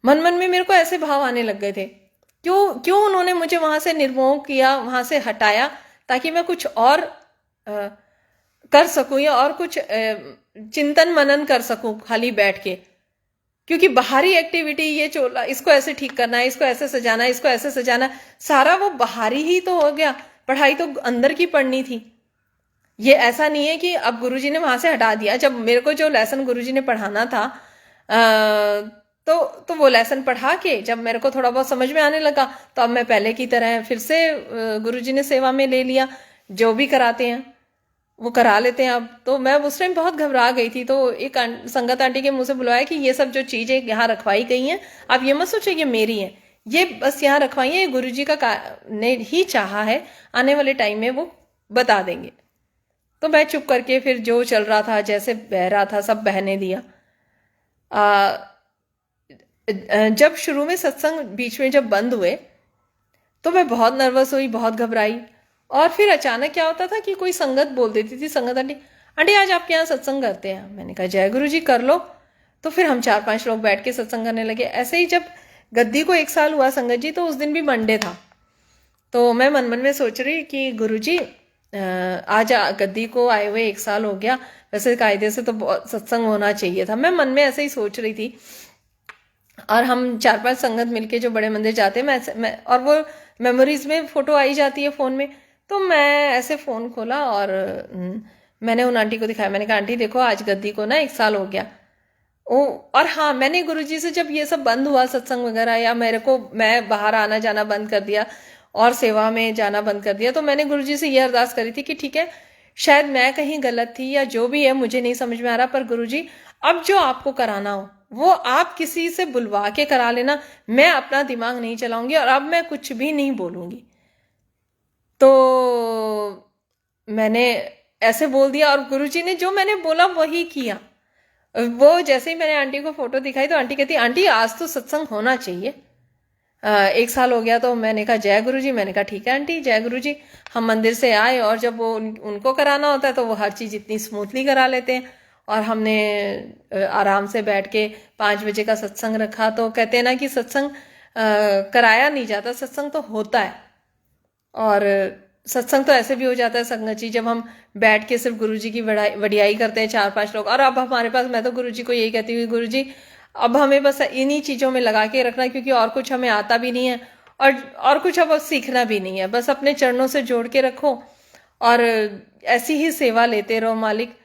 मन मन में मेरे को ऐसे भाव आने लग गए थे, क्यों उन्होंने मुझे वहां से निर्मोह किया, वहां से हटाया, ताकि मैं कुछ और कर सकूं या और कुछ चिंतन मनन कर सकूं खाली बैठ के। क्योंकि बाहरी एक्टिविटी, ये चोला, इसको ऐसे ठीक करना है, इसको ऐसे सजाना है, इसको ऐसे सजाना, सारा वो बाहरी ही तो हो गया। पढ़ाई तो अंदर की पढ़नी थी। ये ऐसा नहीं है कि अब गुरुजी ने वहां से हटा दिया। जब मेरे को जो लेसन गुरुजी ने पढ़ाना था तो वो लेसन पढ़ा के जब मेरे को थोड़ा बहुत समझ में आने लगा, तो अब मैं पहले की तरह फिर से गुरुजी ने सेवा में ले लिया। जो भी कराते हैं वो करा लेते हैं। अब तो मैं उस टाइम बहुत घबरा गई थी, तो एक संगत आंटी के मुंह से बुलवाया कि ये सब जो चीजें यहाँ रखवाई गई हैं, आप ये मत सोचिए ये मेरी हैं, ये बस यहाँ रखवाई है, गुरुजी का ने ही चाहा है, आने वाले टाइम में वो बता देंगे। तो मैं चुप करके फिर जो चल रहा था, जैसे बह रहा था, सब बहने दिया। जब शुरू में सत्संग बीच में जब बंद हुए तो मैं बहुत नर्वस हुई, बहुत घबराई। और फिर अचानक क्या होता था कि कोई संगत बोल देती थी, संगत आंटी, आंटी आज आपके यहाँ सत्संग करते हैं। मैंने कहा जय गुरु जी, कर लो। तो फिर हम 4-5 लोग बैठ के सत्संग करने लगे। ऐसे ही जब गद्दी को 1 साल हुआ संगत जी, तो उस दिन भी मंडे था। तो मैं मन मन में सोच रही कि गुरु जी आज गद्दी को आए हुए 1 साल हो गया, वैसे कायदे से तो सत्संग होना चाहिए था। मैं मन में ऐसे ही सोच रही थी। और हम 4-5 संगत मिलके जो बड़े मंदिर जाते हैं, मैं और वो मेमोरीज में फोटो आई जाती है फोन में, तो मैं ऐसे फोन खोला और मैंने उन आंटी को दिखाया। मैंने कहा आंटी देखो, आज गद्दी को ना 1 साल हो गया। और हाँ, मैंने गुरुजी से जब ये सब बंद हुआ सत्संग वगैरह, या मैं बाहर आना जाना बंद कर दिया और सेवा में जाना बंद कर दिया, तो मैंने गुरुजी से ये अरदास करी थी कि ठीक है, शायद मैं कहीं गलत थी या जो भी है मुझे नहीं समझ में आ रहा, पर गुरुजी अब जो आपको कराना हो वो आप किसी से बुलवा के करा लेना, मैं अपना दिमाग नहीं चलाऊंगी और अब मैं कुछ भी नहीं बोलूंगी। तो मैंने ऐसे बोल दिया और गुरुजी ने जो मैंने बोला वही किया। वो जैसे ही मैंने आंटी को फोटो दिखाई तो आंटी कहती, आंटी आज तो सत्संग होना चाहिए, 1 साल हो गया। तो मैंने कहा जय गुरुजी। मैंने कहा ठीक है आंटी, जय गुरुजी। हम मंदिर से आए और जब वो उनको कराना होता है तो वो हर चीज़ इतनी स्मूथली करा लेते हैं। और हमने आराम से बैठ के 5 बजे का सत्संग रखा। तो कहते हैं ना कि सत्संग कराया नहीं जाता, सत्संग तो होता है। और सत्संग तो ऐसे भी हो जाता है संगत जी, जब हम बैठ के सिर्फ गुरुजी की वडियाई करते हैं 4-5 लोग। और अब हमारे पास, मैं तो गुरुजी को यही कहती हूँ, गुरुजी अब हमें बस इन्हीं चीज़ों में लगा के रखना, क्योंकि और कुछ हमें आता भी नहीं है और कुछ अब सीखना भी नहीं है। बस अपने चरणों से जोड़ के रखो और ऐसी ही सेवा लेते रहो मालिक।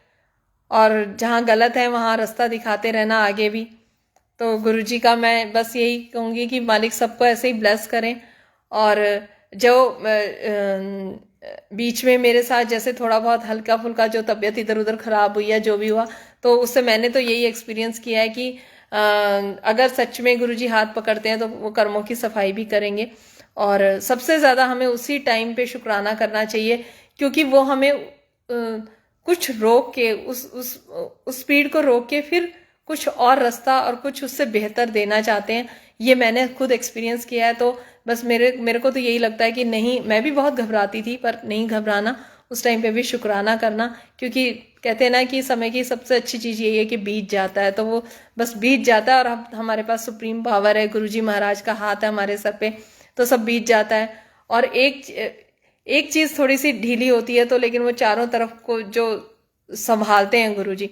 और जहाँ गलत है वहाँ रास्ता दिखाते रहना आगे भी। तो गुरुजी का मैं बस यही कहूँगी कि मालिक सबको ऐसे ही ब्लेस करें। और जो बीच में मेरे साथ जैसे थोड़ा बहुत हल्का फुल्का जो तबीयत इधर उधर खराब हुई है, जो भी हुआ, तो उससे मैंने तो यही एक्सपीरियंस किया है कि अगर सच में गुरुजी हाथ पकड़ते हैं तो वो कर्मों की सफाई भी करेंगे। और सबसे ज़्यादा हमें उसी टाइम पे शुक्राना करना चाहिए, क्योंकि वो हमें कुछ रोक के उस स्पीड को रोक के फिर कुछ और रास्ता और कुछ उससे बेहतर देना चाहते हैं। ये मैंने खुद एक्सपीरियंस किया है। तो बस मेरे को तो यही लगता है कि नहीं, मैं भी बहुत घबराती थी, पर नहीं घबराना, उस टाइम पे भी शुक्राना करना, क्योंकि कहते हैं ना कि समय की सबसे अच्छी चीज़ यही है कि बीत जाता है, तो वो बस बीत जाता है और हमारे पास सुप्रीम पावर है, गुरुजी महाराज का हाथ है हमारे सर पे, तो सब बीत जाता है। और एक चीज़ थोड़ी सी ढीली होती है तो, लेकिन वो चारों तरफ को जो संभालते हैं गुरुजी,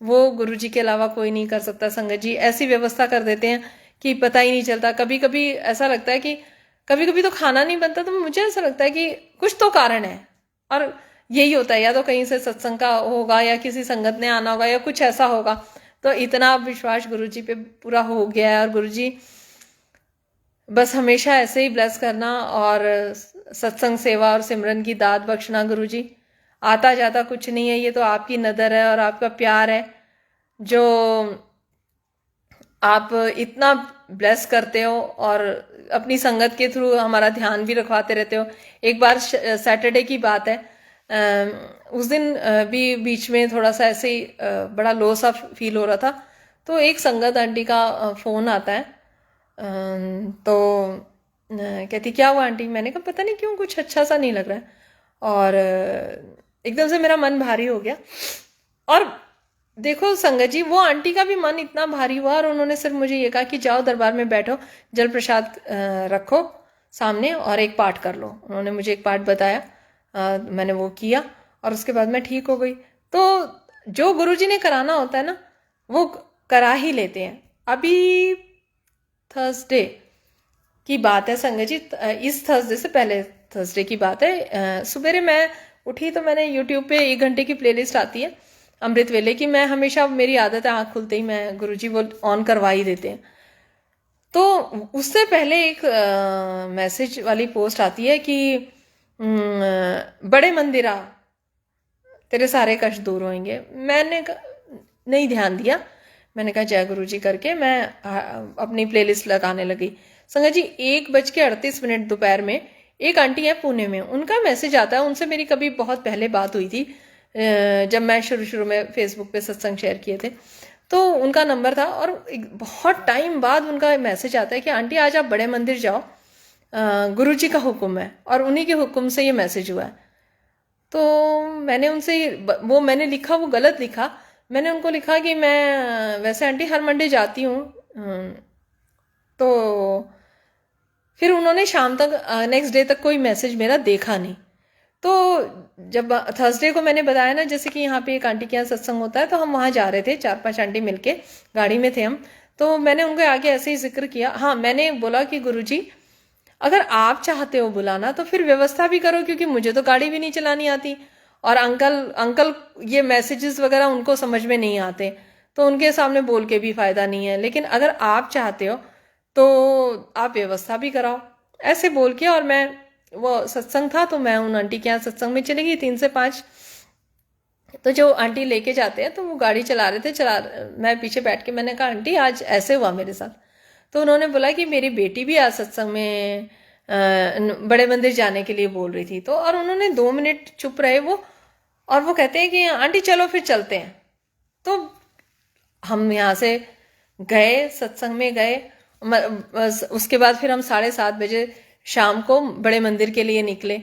वो गुरुजी के अलावा कोई नहीं कर सकता। संगत जी ऐसी व्यवस्था कर देते हैं कि पता ही नहीं चलता। कभी कभी ऐसा लगता है कि कभी कभी तो खाना नहीं बनता, तो मुझे ऐसा लगता है कि कुछ तो कारण है, और यही होता है, या तो कहीं से सत्संग का होगा या किसी संगत ने आना होगा या कुछ ऐसा होगा। तो इतना विश्वास गुरुजी पे पूरा हो गया है, और गुरुजी बस हमेशा ऐसे ही ब्लेस करना और सत्संग सेवा और सिमरन की दात बख्शना। गुरुजी आता जाता कुछ नहीं है, ये तो आपकी नज़र है और आपका प्यार है, जो आप इतना ब्लेस करते हो और अपनी संगत के थ्रू हमारा ध्यान भी रखवाते रहते हो। एक बार सैटरडे की बात है, उस दिन भी बीच में थोड़ा सा ऐसे ही बड़ा लो सा फील हो रहा था, तो एक संगत आंटी का फ़ोन आता है। तो कहती क्या हुआ आंटी? मैंने कहा पता नहीं क्यों कुछ अच्छा सा नहीं लग रहा है, और एकदम से मेरा मन भारी हो गया। और देखो संगत जी, वो आंटी का भी मन इतना भारी हुआ और उन्होंने सिर्फ मुझे ये कहा कि जाओ दरबार में बैठो, जल प्रसाद रखो सामने और एक पाठ कर लो। उन्होंने मुझे एक पाठ बताया, मैंने वो किया और उसके बाद मैं ठीक हो गई। तो जो गुरुजी ने कराना होता है ना, वो करा ही लेते हैं। अभी थर्सडे की बात है संगत जी, इस थर्सडे से पहले थर्सडे की बात है। सुबह मैं उठी तो मैंने यूट्यूब पे 1 घंटे की प्लेलिस्ट आती है अमृत वेले की, मैं हमेशा, मेरी आदत है आँख खुलते ही मैं गुरुजी वो ऑन करवा ही देते हैं। तो उससे पहले एक मैसेज वाली पोस्ट आती है कि बड़े मंदिरा तेरे सारे कष्ट दूर होंगे। मैंने नहीं ध्यान दिया, मैंने कहा जय गुरु जी करके मैं अपनी प्लेलिस्ट लगाने लगी। संगत जी 1:38 दोपहर में एक आंटी है पुणे में, उनका मैसेज आता है। उनसे मेरी कभी बहुत पहले बात हुई थी, जब मैं शुरू में फेसबुक पे सत्संग शेयर किए थे, तो उनका नंबर था। और बहुत टाइम बाद उनका मैसेज आता है कि आंटी आज आप बड़े मंदिर जाओ, गुरु जी का हुक्म है, और उन्हीं के हुक्म से ये मैसेज हुआ है। तो मैंने उनसे वो मैंने लिखा, वो गलत लिखा। मैंने उनको लिखा कि मैं वैसे आंटी हर मंडे जाती हूँ। तो फिर उन्होंने शाम तक, नेक्स्ट डे तक कोई मैसेज मेरा देखा नहीं। तो जब थर्सडे को मैंने बताया ना, जैसे कि यहाँ पे एक आंटी के यहाँ सत्संग होता है, तो हम वहाँ जा रहे थे, 4-5 आंटी मिलके गाड़ी में थे हम। तो मैंने उनके आगे ऐसे ही जिक्र किया। हाँ, मैंने बोला कि गुरुजी अगर आप चाहते हो बुलाना तो फिर व्यवस्था भी करो, क्योंकि मुझे तो गाड़ी भी नहीं चलानी आती, और अंकल ये मैसेजेस वगैरह उनको समझ में नहीं आते, तो उनके सामने बोल के भी फायदा नहीं है। लेकिन अगर आप चाहते हो तो आप व्यवस्था भी कराओ, ऐसे बोल के। और मैं, वो सत्संग था तो मैं उन आंटी के यहाँ सत्संग में चली गई 3 से 5। तो जो आंटी लेके जाते हैं तो वो गाड़ी चला रहे थे, मैं पीछे बैठ के मैंने कहा आंटी आज ऐसे हुआ मेरे साथ। तो उन्होंने बोला कि मेरी बेटी भी आज सत्संग में बड़े मंदिर जाने के लिए बोल रही थी। तो और उन्होंने 2 मिनट चुप रहे वो, और वो कहते हैं कि आंटी चलो फिर चलते हैं। तो हम यहाँ से गए, सत्संग में गए। उसके बाद फिर हम 7:30 बजे शाम को बड़े मंदिर के लिए निकले।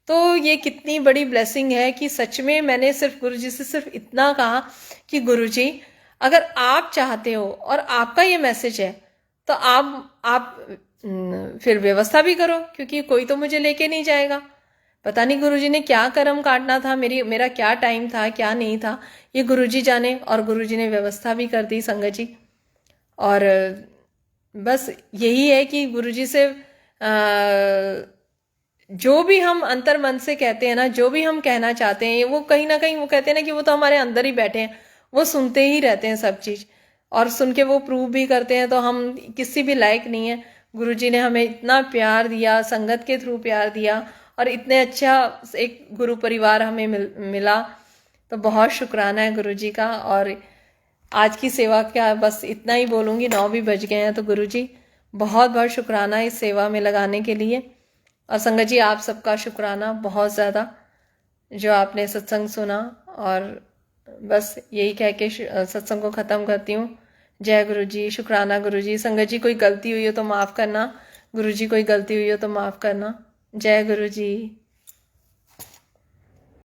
तो ये कितनी बड़ी ब्लेसिंग है कि सच में मैंने सिर्फ गुरुजी से सिर्फ इतना कहा कि गुरुजी अगर आप चाहते हो और आपका ये मैसेज है तो आप फिर व्यवस्था भी करो, क्योंकि कोई तो मुझे लेके नहीं जाएगा। पता नहीं गुरुजी ने क्या कर्म काटना था, मेरा क्या टाइम था क्या नहीं था, ये गुरुजी जाने। और गुरुजी ने व्यवस्था भी कर दी संगत जी। और बस यही है कि गुरुजी से जो भी हम अंतर मन से कहते हैं ना, जो भी हम कहना चाहते हैं, वो कहीं ना कहीं वो कहते हैं ना कि वो तो हमारे अंदर ही बैठे हैं, वो सुनते ही रहते हैं सब चीज़, और सुन के वो प्रूव भी करते हैं। तो हम किसी भी लायक नहीं है। गुरुजी ने हमें इतना प्यार दिया, संगत के थ्रू प्यार दिया, और इतने अच्छा एक गुरु परिवार हमें मिला। तो बहुत शुक्राना है गुरुजी का। और आज की सेवा क्या, बस इतना ही बोलूँगी, 9 भी बज गए हैं। तो गुरुजी बहुत बहुत शुक्राना इस सेवा में लगाने के लिए। और संगत जी आप सबका शुक्राना बहुत ज़्यादा, जो आपने सत्संग सुना। और बस यही कह के सत्संग को ख़त्म करती हूँ। जय गुरु जी, शुक्राना गुरु जी। संगत जी कोई गलती हुई हो तो माफ़ करना, गुरु जी कोई गलती हुई हो तो माफ़ करना। जय गुरु जी।